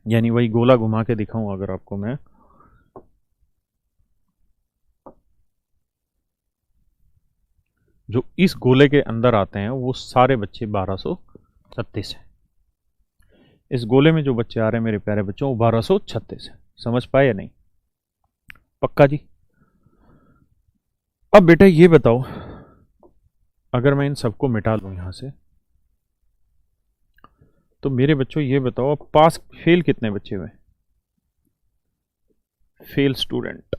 यानी वही गोला घुमा के दिखाऊं अगर आपको मैं, जो इस गोले के अंदर आते हैं वो सारे बच्चे 1236 हैं। इस गोले में जो बच्चे आ रहे हैं मेरे प्यारे बच्चों वो 1236 है। समझ पाए या नहीं, पक्का जी। अब बेटा ये बताओ, अगर मैं इन सबको मिटा लूं यहां से तो मेरे बच्चों ये बताओ अब पास फेल कितने बच्चे हुए, फेल स्टूडेंट।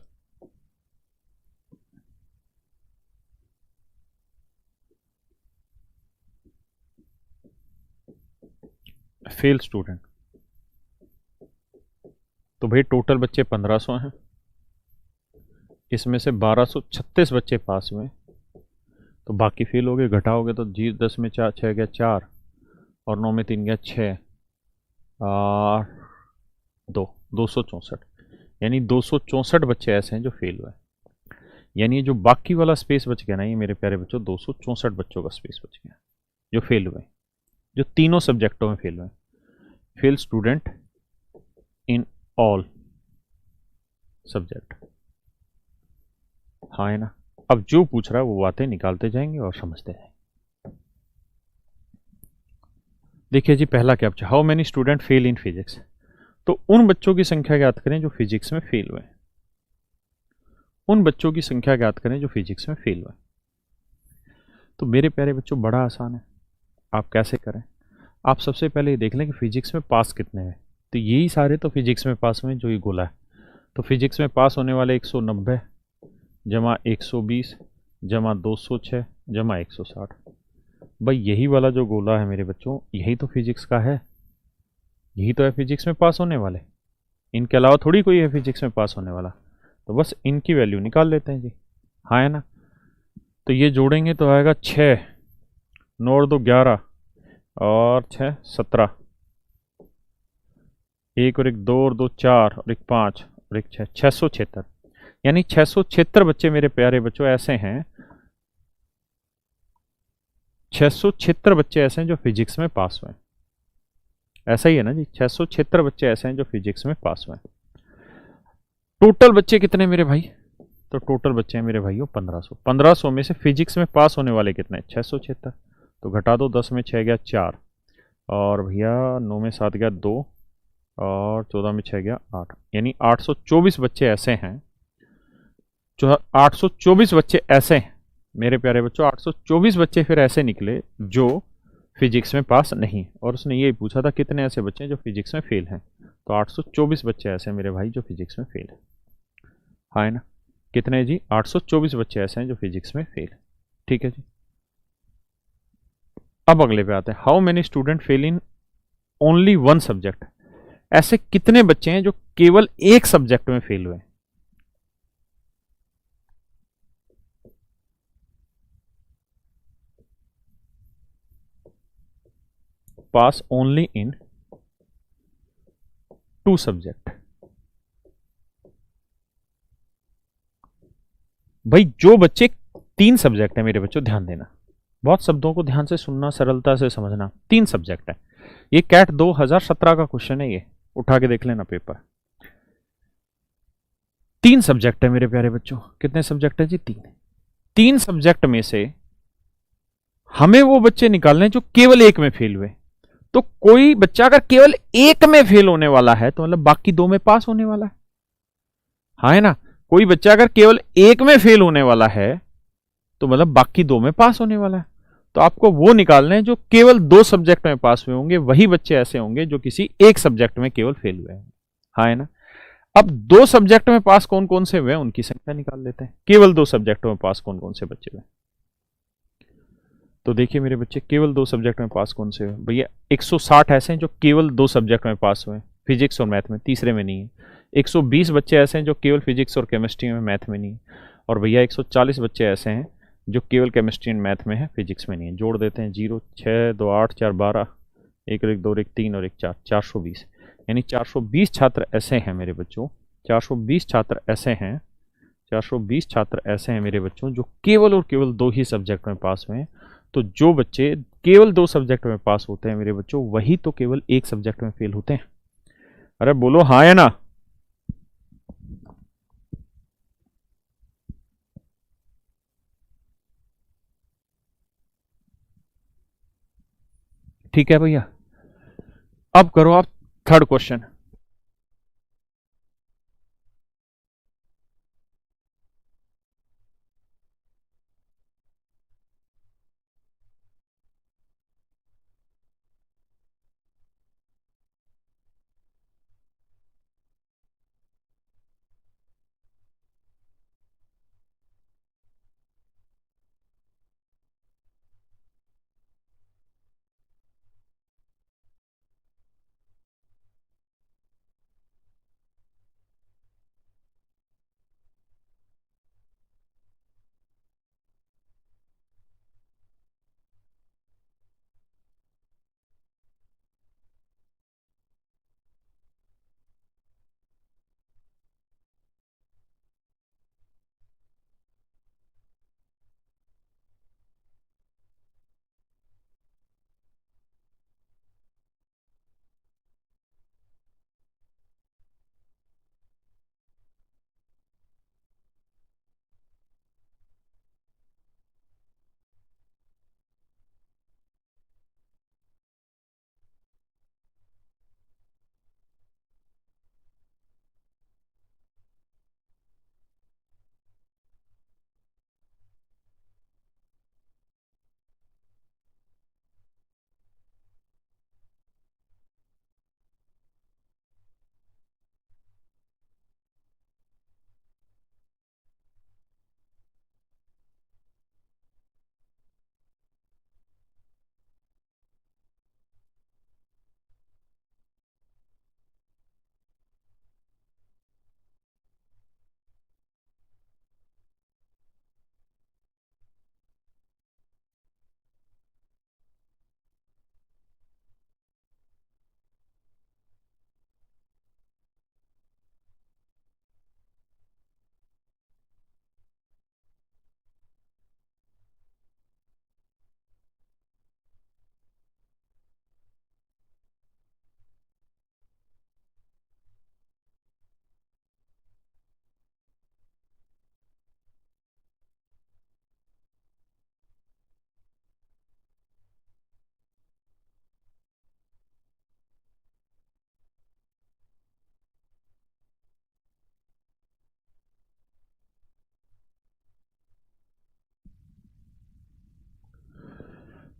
फेल स्टूडेंट तो भाई टोटल बच्चे 1500 हैं, इसमें से 1236 बच्चे पास हुए तो बाकी फेल हो गए, घटाओगे तो जी 10 में 4 6 गया 4 और 9 में 3 गया 6 और 2 264। यानी 264 बच्चे ऐसे हैं जो फेल हुए। यानी जो बाकी वाला स्पेस बच गया ना ये मेरे प्यारे बच्चों 264 बच्चों का स्पेस बच गया जो फेल हुए, जो तीनों सब्जेक्टों में फेल हुए। Fail student in all subject, हाँ है ना। अब जो पूछ रहा है वो बातें निकालते जाएंगे और समझते जाएंगे। देखिए जी पहला क्या पूछा, how many student fail in physics. तो उन बच्चों की संख्या ज्ञात करें जो फिजिक्स में फेल हुए, उन बच्चों की संख्या ज्ञात करें जो फिजिक्स में फेल हुए। तो मेरे प्यारे बच्चों बड़ा आसान है, आप कैसे करें। आप सबसे पहले ये देख लें कि फिजिक्स में पास कितने हैं। तो यही सारे तो फिजिक्स में पास हुए जो ये गोला है। तो फिजिक्स में पास होने वाले 190 जमा 120 जमा 206 जमा 160। भाई यही वाला जो गोला है मेरे बच्चों यही तो फिजिक्स का है, यही तो है फिजिक्स में पास होने वाले। इनके अलावा थोड़ी कोई है फिजिक्स में पास होने वाला। तो बस इनकी वैल्यू निकाल लेते हैं जी, हाँ है ना। तो ये जोड़ेंगे तो आएगा 6, 9 और 2 11 और 6 17, 1 और 1 2 और 2 4 और 1 5 और 1 6, 676। यानी 676 बच्चे मेरे प्यारे बच्चों ऐसे हैं, 676 बच्चे ऐसे हैं जो फिजिक्स में पास हुए। ऐसा ही है ना जी, 676 बच्चे ऐसे हैं जो फिजिक्स में पास हुए। टोटल बच्चे कितने मेरे भाई? तो टोटल बच्चे हैं मेरे भाइयों 1500। 1500 में से फिजिक्स में पास होने वाले कितने? 676। तो घटा दो, 10 में 6 गया 4, और भैया 9 में 7 गया 2, और 14 में 6 गया 8, यानी 824 बच्चे ऐसे हैं जो 824 बच्चे ऐसे हैं मेरे प्यारे बच्चों, 824 बच्चे फिर ऐसे निकले जो फिजिक्स में पास नहीं। और उसने यही पूछा था कितने ऐसे बच्चे हैं जो फिजिक्स में फेल हैं। तो 824 बच्चे ऐसे हैं मेरे भाई जो फिजिक्स में फेल है। हाँ है ना? कितने जी? 824 बच्चे ऐसे हैं जो फिजिक्स में फेल है। ठीक है जी। अब अगले पे आते हैं, how many student fail in only one subject? ऐसे कितने बच्चे हैं जो केवल एक सब्जेक्ट में फेल हुए? पास ओनली इन टू सब्जेक्ट। भाई जो बच्चे, तीन सब्जेक्ट है मेरे बच्चों, ध्यान देना, बहुत शब्दों को ध्यान से सुनना, सरलता से समझना। तीन सब्जेक्ट है, ये कैट 2017 का क्वेश्चन है, ये उठा के देख लेना पेपर। तीन सब्जेक्ट है मेरे प्यारे बच्चों। कितने सब्जेक्ट है जी? तीन। तीन सब्जेक्ट में से हमें वो बच्चे निकालने जो केवल एक में फेल हुए। तो कोई बच्चा अगर केवल एक में फेल होने वाला है तो मतलब बाकी दो में पास होने वाला है। हाँ है ना? कोई बच्चा अगर केवल एक में फेल होने वाला है तो मतलब बाकी दो में पास होने वाला है। तो आपको वो निकालने हैं जो केवल दो सब्जेक्ट में पास हुए होंगे, वही बच्चे ऐसे होंगे जो किसी एक सब्जेक्ट में केवल फेल हुए हैं। हाँ है ना? अब दो सब्जेक्ट में पास कौन कौन से हुए उनकी संख्या निकाल लेते हैं। केवल दो सब्जेक्ट में पास कौन कौन से बच्चे हुए? तो देखिए मेरे बच्चे, केवल दो सब्जेक्ट में पास कौन से हुए भैया? 160 ऐसे हैं जो केवल दो सब्जेक्ट में पास हुए, फिजिक्स और मैथ में, तीसरे में नहीं है। 120 बच्चे ऐसे हैं जो केवल फिजिक्स और केमिस्ट्री में, मैथ में नहीं है। और भैया 140 बच्चे ऐसे हैं जो केवल केमिस्ट्री एंड मैथ में है, फिजिक्स में नहीं है। जोड़ देते हैं, 0 6 2 8 4 12, एक और एक 2 और एक 3 और एक 4, 420। यानी 420 छात्र ऐसे हैं मेरे बच्चों, 420 छात्र ऐसे हैं, 420 छात्र ऐसे हैं मेरे बच्चों जो केवल और केवल दो ही सब्जेक्ट में पास हुए हैं। तो जो बच्चे केवल दो सब्जेक्ट में पास होते हैं मेरे बच्चों, वही तो केवल एक सब्जेक्ट में फेल होते हैं। अरे बोलो हाँ या ना? ठीक है भैया। अब करो आप थर्ड क्वेश्चन।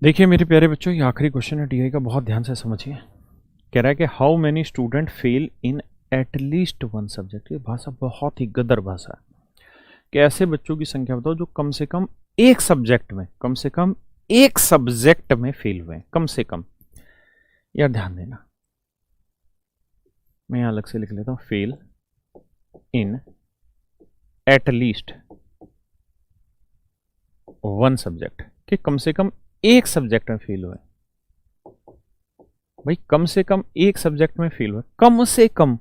देखिए मेरे प्यारे बच्चों, ये आखिरी क्वेश्चन है टीआई का, बहुत ध्यान से समझिए। कह रहा है कि how many student fail in at least one subject. ये भाषा बहुत ही गदर भाषा है कि ऐसे बच्चों की संख्या बताओ जो कम से कम एक सब्जेक्ट में, कम से कम एक सब्जेक्ट में फेल हुए हैं, कम से कम। यार ध्यान देना, मैं यहां अलग से लिख लेता हूं, fail in at least one subject, कि कम से कम एक सब्जेक्ट में फेल हुए। भाई कम से कम एक सब्जेक्ट में फेल हुए, कम से कम।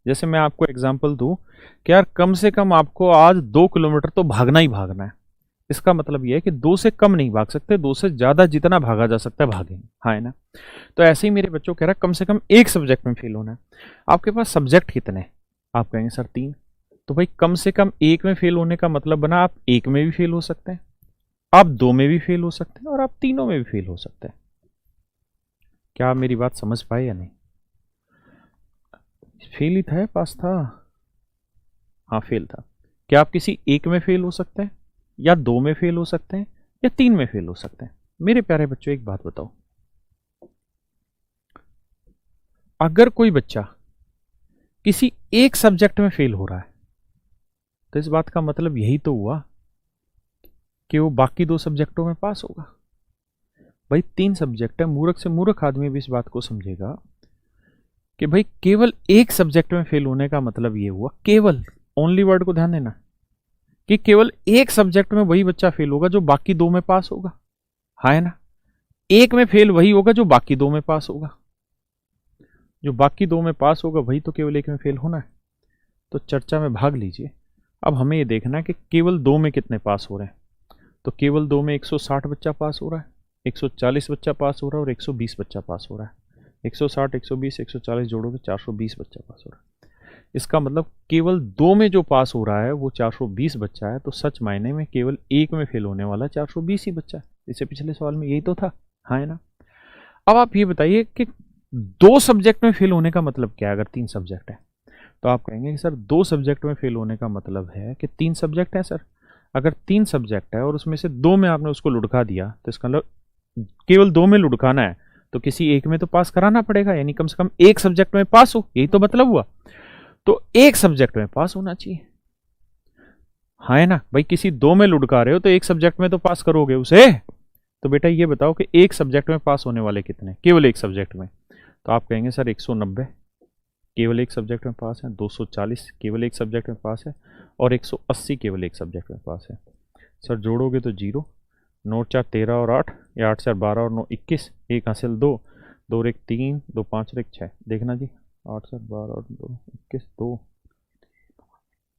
जैसे मैं आपको एग्जांपल दूं कि यार कम से कम आपको आज 2 किलोमीटर तो भागना ही भागना है। इसका मतलब यह है कि 2 से कम नहीं भाग सकते, 2 से ज्यादा जितना भागा जा सकता है भागेंगे, हाँ है ना। तो ऐसे ही मेरे बच्चों कह रहा है कम से कम एक सब्जेक्ट में फेल होना है। आपके पास सब्जेक्ट कितने? आप कहेंगे सर 3। तो भाई कम से कम एक में फेल होने का मतलब बना आप एक में भी फेल हो सकते हैं, आप 2 में भी फेल हो सकते हैं, और आप तीनों में भी फेल हो सकते हैं। क्या आप मेरी बात समझ पाए या नहीं? फेल ही था या पास था? हाँ फेल था। क्या आप किसी एक में फेल हो सकते हैं, या 2 में फेल हो सकते हैं, या 3 में फेल हो सकते हैं? मेरे प्यारे बच्चों एक बात बताओ, अगर कोई बच्चा किसी एक सब्जेक्ट में फेल हो रहा है तो इस बात का मतलब यही तो हुआ कि वो बाकी 2 सब्जेक्टों में पास होगा। भाई 3 सब्जेक्ट है, मूर्ख से मूर्ख आदमी भी इस बात को समझेगा कि भाई केवल एक सब्जेक्ट में फेल होने का मतलब ये हुआ, केवल, ओनली वर्ड को ध्यान देना, कि केवल एक सब्जेक्ट में वही बच्चा फेल होगा जो बाकी 2 में पास होगा, हाँ है ना। एक में फेल वही होगा जो बाकी 2 में पास होगा, जो बाकी 2 में पास होगा वही तो केवल एक में फेल होना है। तो चर्चा में भाग लीजिए। अब हमें ये देखना है कि केवल 2 में कितने पास हो रहे हैं। तो केवल 2 में 160 बच्चा पास हो रहा है, 140 बच्चा पास हो रहा है, और 120 बच्चा पास हो रहा है। 160, 120, 140 जोड़ोगे 420 बच्चा पास हो रहा है। इसका मतलब केवल 2 में जो पास हो रहा है वो 420 बच्चा है, तो सच मायने में केवल एक में फेल होने वाला 420 ही बच्चा है। इससे पिछले सवाल में यही तो था, हाँ है ना। अब आप ये बताइए कि 2 सब्जेक्ट में फेल होने का मतलब क्या है अगर 3 सब्जेक्ट है? तो आप कहेंगे कि सर 2 सब्जेक्ट में फेल होने का मतलब है कि 3 सब्जेक्ट है सर। अगर 3 सब्जेक्ट है और उसमें से 2 में आपने उसको लुढ़का दिया, तो इसका मतलब केवल 2 में लुढ़काना है तो किसी एक में तो पास कराना पड़ेगा, यानी कम से कम एक सब्जेक्ट में पास हो, यही तो मतलब हुआ। तो एक सब्जेक्ट में पास होना चाहिए, हाँ है ना। भाई किसी 2 में लुढ़का रहे हो तो एक सब्जेक्ट में तो पास करोगे उसे। तो बेटा ये बताओ कि एक सब्जेक्ट में पास होने वाले कितने, केवल एक सब्जेक्ट में? तो आप कहेंगे सर 190 केवल एक सब्जेक्ट में पास है, 240 केवल एक सब्जेक्ट में पास है, और 180 केवल एक सब्जेक्ट में पास है। सर जोड़ोगे तो 0, 9 4 13 और 8, या 8 4 12 और 9 21, एक हासिल 2, 2 और 1 3, 2 5 और 1 6। देखना जी, 8 4 12 और 2 21, 2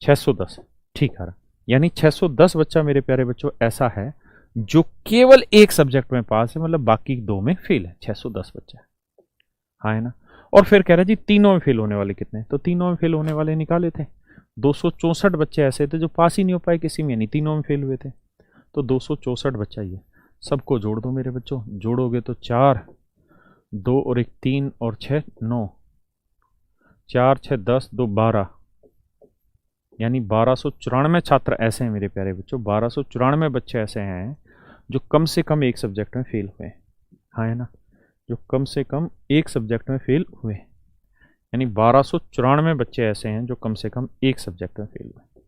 610। ठीक है, यानी 610 बच्चा मेरे प्यारे बच्चों ऐसा है जो केवल एक सब्जेक्ट में पास है, मतलब बाकी 2 में फेल है। 610 बच्चा है, हाँ है ना। और फिर कह रहा है जी तीनों में फेल होने वाले कितने? तो तीनों में फेल होने वाले निकाले थे, 264 बच्चे ऐसे थे जो पास ही नहीं हो पाए किसी में, नहीं तीनों में फेल हुए थे। तो 264 बच्चा ही है। सबको जोड़ दो मेरे बच्चों, जोड़ोगे तो 4, 2 और 1 3 और 6 9, 4 6 10 2 12, यानी 1294 छात्र ऐसे हैं मेरे प्यारे बच्चों, 1294 बच्चे ऐसे हैं जो कम से कम एक सब्जेक्ट में फेल हुए, हाँ है ना, जो कम से कम एक सब्जेक्ट में फेल हुए। यानी 1294 बच्चे ऐसे हैं जो कम से कम एक सब्जेक्ट में फेल हुए।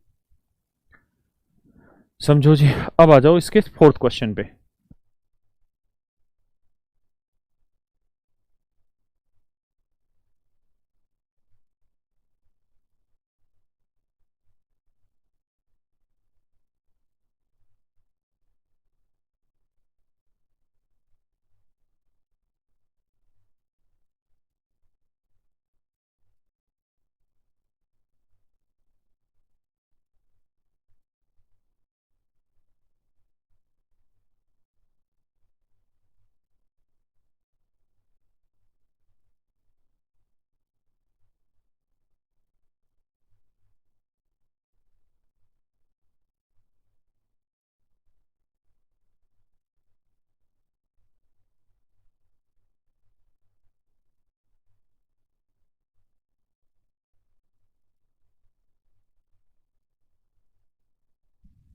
समझो जी। अब आ जाओ इसके फोर्थ क्वेश्चन पे।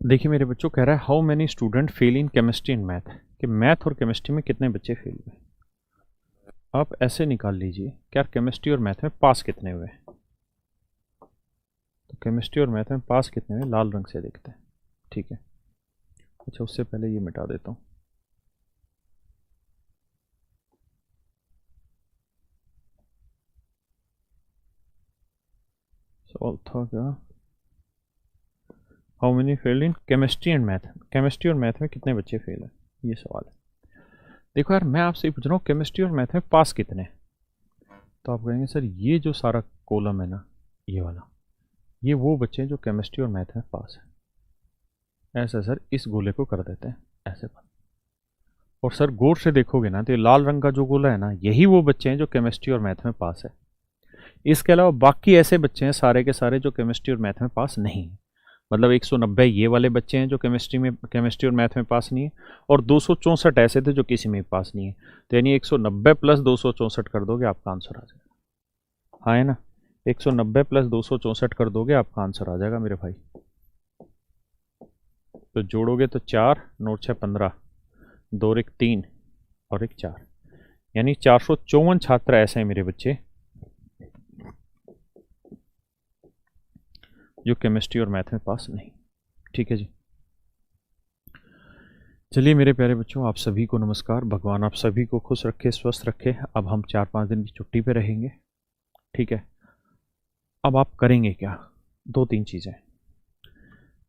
देखिए मेरे बच्चों, कह रहा है how many student fail in chemistry and math. कि मैथ और केमिस्ट्री में कितने बच्चे फेल हुए। आप ऐसे निकाल लीजिए कि यार केमिस्ट्री और मैथ में पास कितने हुए। तो केमिस्ट्री और मैथ में पास कितने हुए लाल रंग से देखते हैं, ठीक है। अच्छा, उससे पहले ये मिटा देता हूँ। सवाल था क्या, how many fail in chemistry and math, chemistry और मैथ में कितने बच्चे फेल हैं, ये सवाल है। देखो यार, मैं आपसे पूछ रहा हूँ केमिस्ट्री और मैथ में पास कितने हैं। तो आप कहेंगे सर ये जो सारा कॉलम है ना, ये वाला, ये वो बच्चे हैं जो केमिस्ट्री और मैथ में पास है। ऐसा सर, इस गोले को कर देते हैं ऐसे बंद। और सर गौर से देखोगे ना तो ये लाल रंग का जो गोला है ना, यही वो बच्चे हैं जो केमिस्ट्री और मैथ में पास है। इसके अलावा बाकी ऐसे बच्चे हैं सारे के सारे जो केमिस्ट्री और मैथ में पास नहीं है। मतलब 190 ये वाले बच्चे हैं जो केमिस्ट्री और मैथ में पास नहीं है, और 264 ऐसे थे जो किसी में पास नहीं है। तो यानी 190 प्लस 264 कर दोगे आपका आंसर आ जाएगा। हाँ है ना, 190 प्लस 264 कर दोगे आपका आंसर आ जाएगा मेरे भाई। तो जोड़ोगे तो 4 नोट 6 15, 2 एक 3 और एक 4, यानी 454 छात्र ऐसे हैं मेरे बच्चे जो केमिस्ट्री और मैथ में पास नहीं। ठीक है जी। चलिए मेरे प्यारे बच्चों, आप सभी को नमस्कार। भगवान आप सभी को खुश रखे, स्वस्थ रखे। अब हम 4-5 दिन की छुट्टी पे रहेंगे, ठीक है। अब आप करेंगे क्या, 2-3 चीज़ें।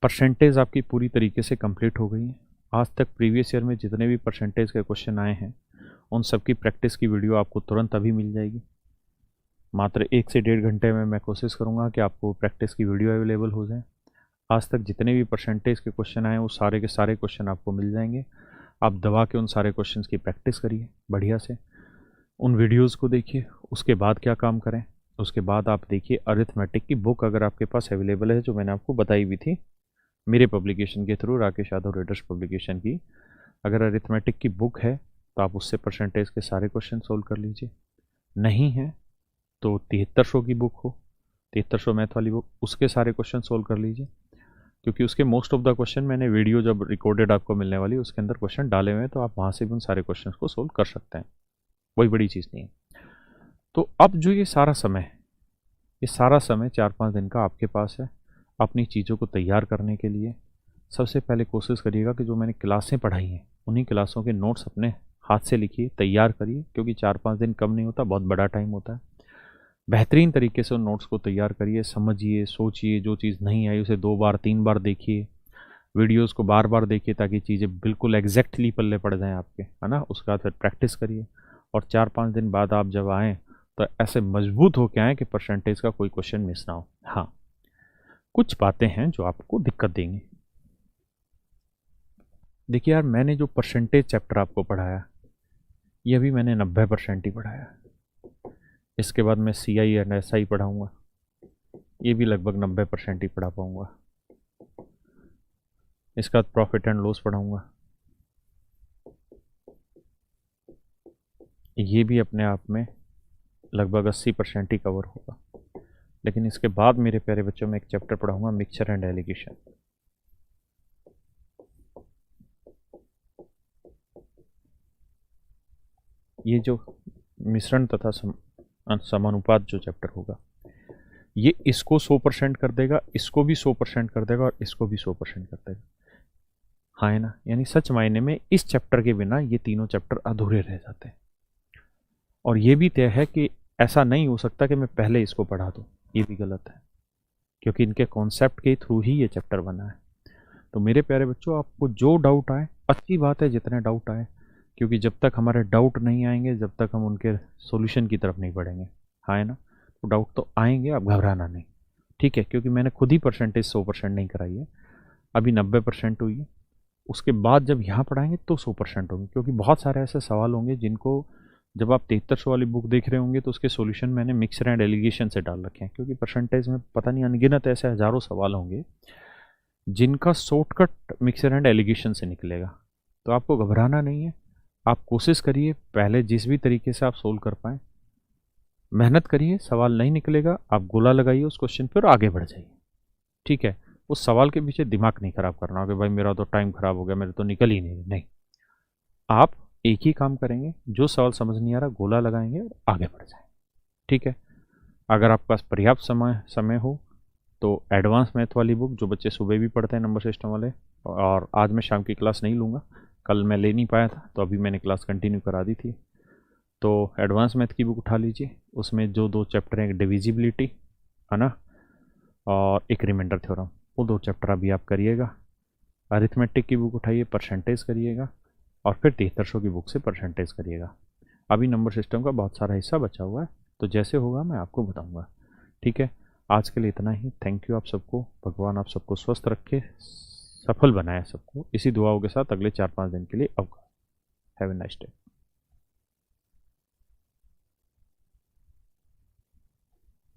परसेंटेज आपकी पूरी तरीके से कंप्लीट हो गई है। आज तक प्रीवियस ईयर में जितने भी परसेंटेज के क्वेश्चन आए हैं उन सब की प्रैक्टिस की वीडियो आपको तुरंत अभी मिल जाएगी। मात्र 1 से 1.5 घंटे में मैं कोशिश करूँगा कि आपको प्रैक्टिस की वीडियो अवेलेबल हो जाए। आज तक जितने भी परसेंटेज के क्वेश्चन आए वो सारे के सारे क्वेश्चन आपको मिल जाएंगे। आप दबा के उन सारे क्वेश्चंस की प्रैक्टिस करिए बढ़िया से, उन वीडियोस को देखिए। उसके बाद क्या काम करें, उसके बाद आप देखिए अरिथमेटिक की बुक अगर आपके पास अवेलेबल है, जो मैंने आपको बताई हुई थी मेरे पब्लिकेशन के through, Rakesh Yadav readers publication की। अगर अरिथमेटिक की बुक है तो आप उससे परसेंटेज के सारे क्वेश्चन सोल्व कर लीजिए। नहीं है तो 7300 की बुक हो, 7300 मैथ वाली बुक, उसके सारे क्वेश्चन सोल्व कर लीजिए। क्योंकि उसके मोस्ट ऑफ द क्वेश्चन मैंने वीडियो जब रिकॉर्डेड आपको मिलने वाली उसके अंदर क्वेश्चन डाले हुए हैं, तो आप वहाँ से भी उन सारे क्वेश्चन को सोल्व कर सकते हैं। कोई बड़ी चीज़ नहीं है। तो अब जो ये सारा समय 4-5 दिन का आपके पास है अपनी चीज़ों को तैयार करने के लिए। सबसे पहले कोशिश करिएगा कि जो मैंने क्लासें पढ़ाई हैं उन्हीं क्लासों के नोट्स अपने हाथ से लिखिए, तैयार करिए। क्योंकि 4-5 दिन कम नहीं होता, बहुत बड़ा टाइम होता है। बेहतरीन तरीके से उन नोट्स को तैयार करिए, समझिए, सोचिए, जो चीज़ नहीं आई उसे 2 बार 3 बार देखिए, वीडियोस को बार बार देखिए ताकि चीज़ें बिल्कुल एग्जैक्टली पल्ले पड़ जाएं आपके, है ना। उसके बाद फिर प्रैक्टिस करिए और 4-5 दिन बाद आप जब आएँ तो ऐसे मजबूत होके आएँ कि परसेंटेज का कोई क्वेश्चन मिस ना हो। हाँ, कुछ बातें हैं जो आपको दिक्कत देंगी। देखिए यार, मैंने जो परसेंटेज चैप्टर आपको पढ़ाया ये अभी मैंने 90% ही पढ़ाया। इसके बाद मैं CI एंड SI पढ़ाऊँगा, ये भी लगभग 90% ही पढ़ा पाऊँगा। इसके बाद प्रॉफिट एंड लॉस पढ़ाऊँगा, ये भी अपने आप में लगभग 80% ही कवर होगा। लेकिन इसके बाद मेरे प्यारे बच्चों में एक चैप्टर पढ़ाऊँगा मिक्सचर एंड एलिगेशन। ये जो मिश्रण तथा समानुपात जो चैप्टर होगा ये इसको 100% कर देगा, इसको भी 100% कर देगा और इसको भी 100% कर देगा। हाँ है ना, यानी सच मायने में इस चैप्टर के बिना ये तीनों चैप्टर अधूरे रह जाते हैं। और ये भी तय है कि ऐसा नहीं हो सकता कि मैं पहले इसको पढ़ा दूँ, ये भी गलत है, क्योंकि इनके कॉन्सेप्ट के थ्रू ही ये चैप्टर बना है। तो मेरे प्यारे बच्चों, आपको जो डाउट आए, अच्छी बात है जितने डाउट आए, क्योंकि जब तक हमारे डाउट नहीं आएंगे जब तक हम उनके सॉल्यूशन की तरफ नहीं बढ़ेंगे। हाँ है ना, तो डाउट तो आएंगे, आप घबराना नहीं, ठीक है। क्योंकि मैंने खुद ही परसेंटेज 100% नहीं कराई है, अभी 90% हुई है। उसके बाद जब यहाँ पढ़ाएंगे तो 100% होंगे, क्योंकि बहुत सारे ऐसे सवाल होंगे जिनको जब आप 7300 वाली बुक देख रहे होंगे तो उसके सॉल्यूशन मैंने मिक्सर एंड एलिगेशन से डाल रखे हैं। क्योंकि परसेंटेज में पता नहीं अनगिनत ऐसे हज़ारों सवाल होंगे जिनका शॉर्टकट मिक्सर एंड एलिगेशन से निकलेगा। तो आपको घबराना नहीं है, आप कोशिश करिए पहले जिस भी तरीके से आप सोल्व कर पाएँ, मेहनत करिए। सवाल नहीं निकलेगा आप गोला लगाइए उस क्वेश्चन पर और आगे बढ़ जाइए, ठीक है। उस सवाल के पीछे दिमाग नहीं खराब करना कि भाई मेरा तो टाइम खराब हो गया, मेरे तो निकल ही नहीं। आप एक ही काम करेंगे, जो सवाल समझ नहीं आ रहा गोला लगाएंगे और आगे बढ़ जाएंगे। ठीक है। अगर आपके पास पर्याप्त समय हो तो एडवांस मैथ वाली बुक, जो बच्चे सुबह भी पढ़ते हैं नंबर सिस्टम वाले, और आज मैं शाम की क्लास नहीं लूँगा, कल मैं ले नहीं पाया था तो अभी मैंने क्लास कंटिन्यू करा दी थी, तो एडवांस मैथ की बुक उठा लीजिए। उसमें जो 2 चैप्टर हैं, डिविजिबिलिटी है ना, और एक रिमाइंडर थ्योरम, वो 2 चैप्टर अभी आप करिएगा। अरिथमेटिक की बुक उठाइए, परसेंटेज करिएगा, और फिर 7300 की बुक से परसेंटेज करिएगा। अभी नंबर सिस्टम का बहुत सारा हिस्सा बचा हुआ है, तो जैसे होगा मैं आपको बताऊंगा। ठीक है। आज के लिए इतना ही। थैंक यू आप सबको। भगवान आप सबको स्वस्थ रखे, सफल बनाए सबको। इसी दुआओं के साथ अगले 4-5 दिन के लिए अवकाश। Have a nice day.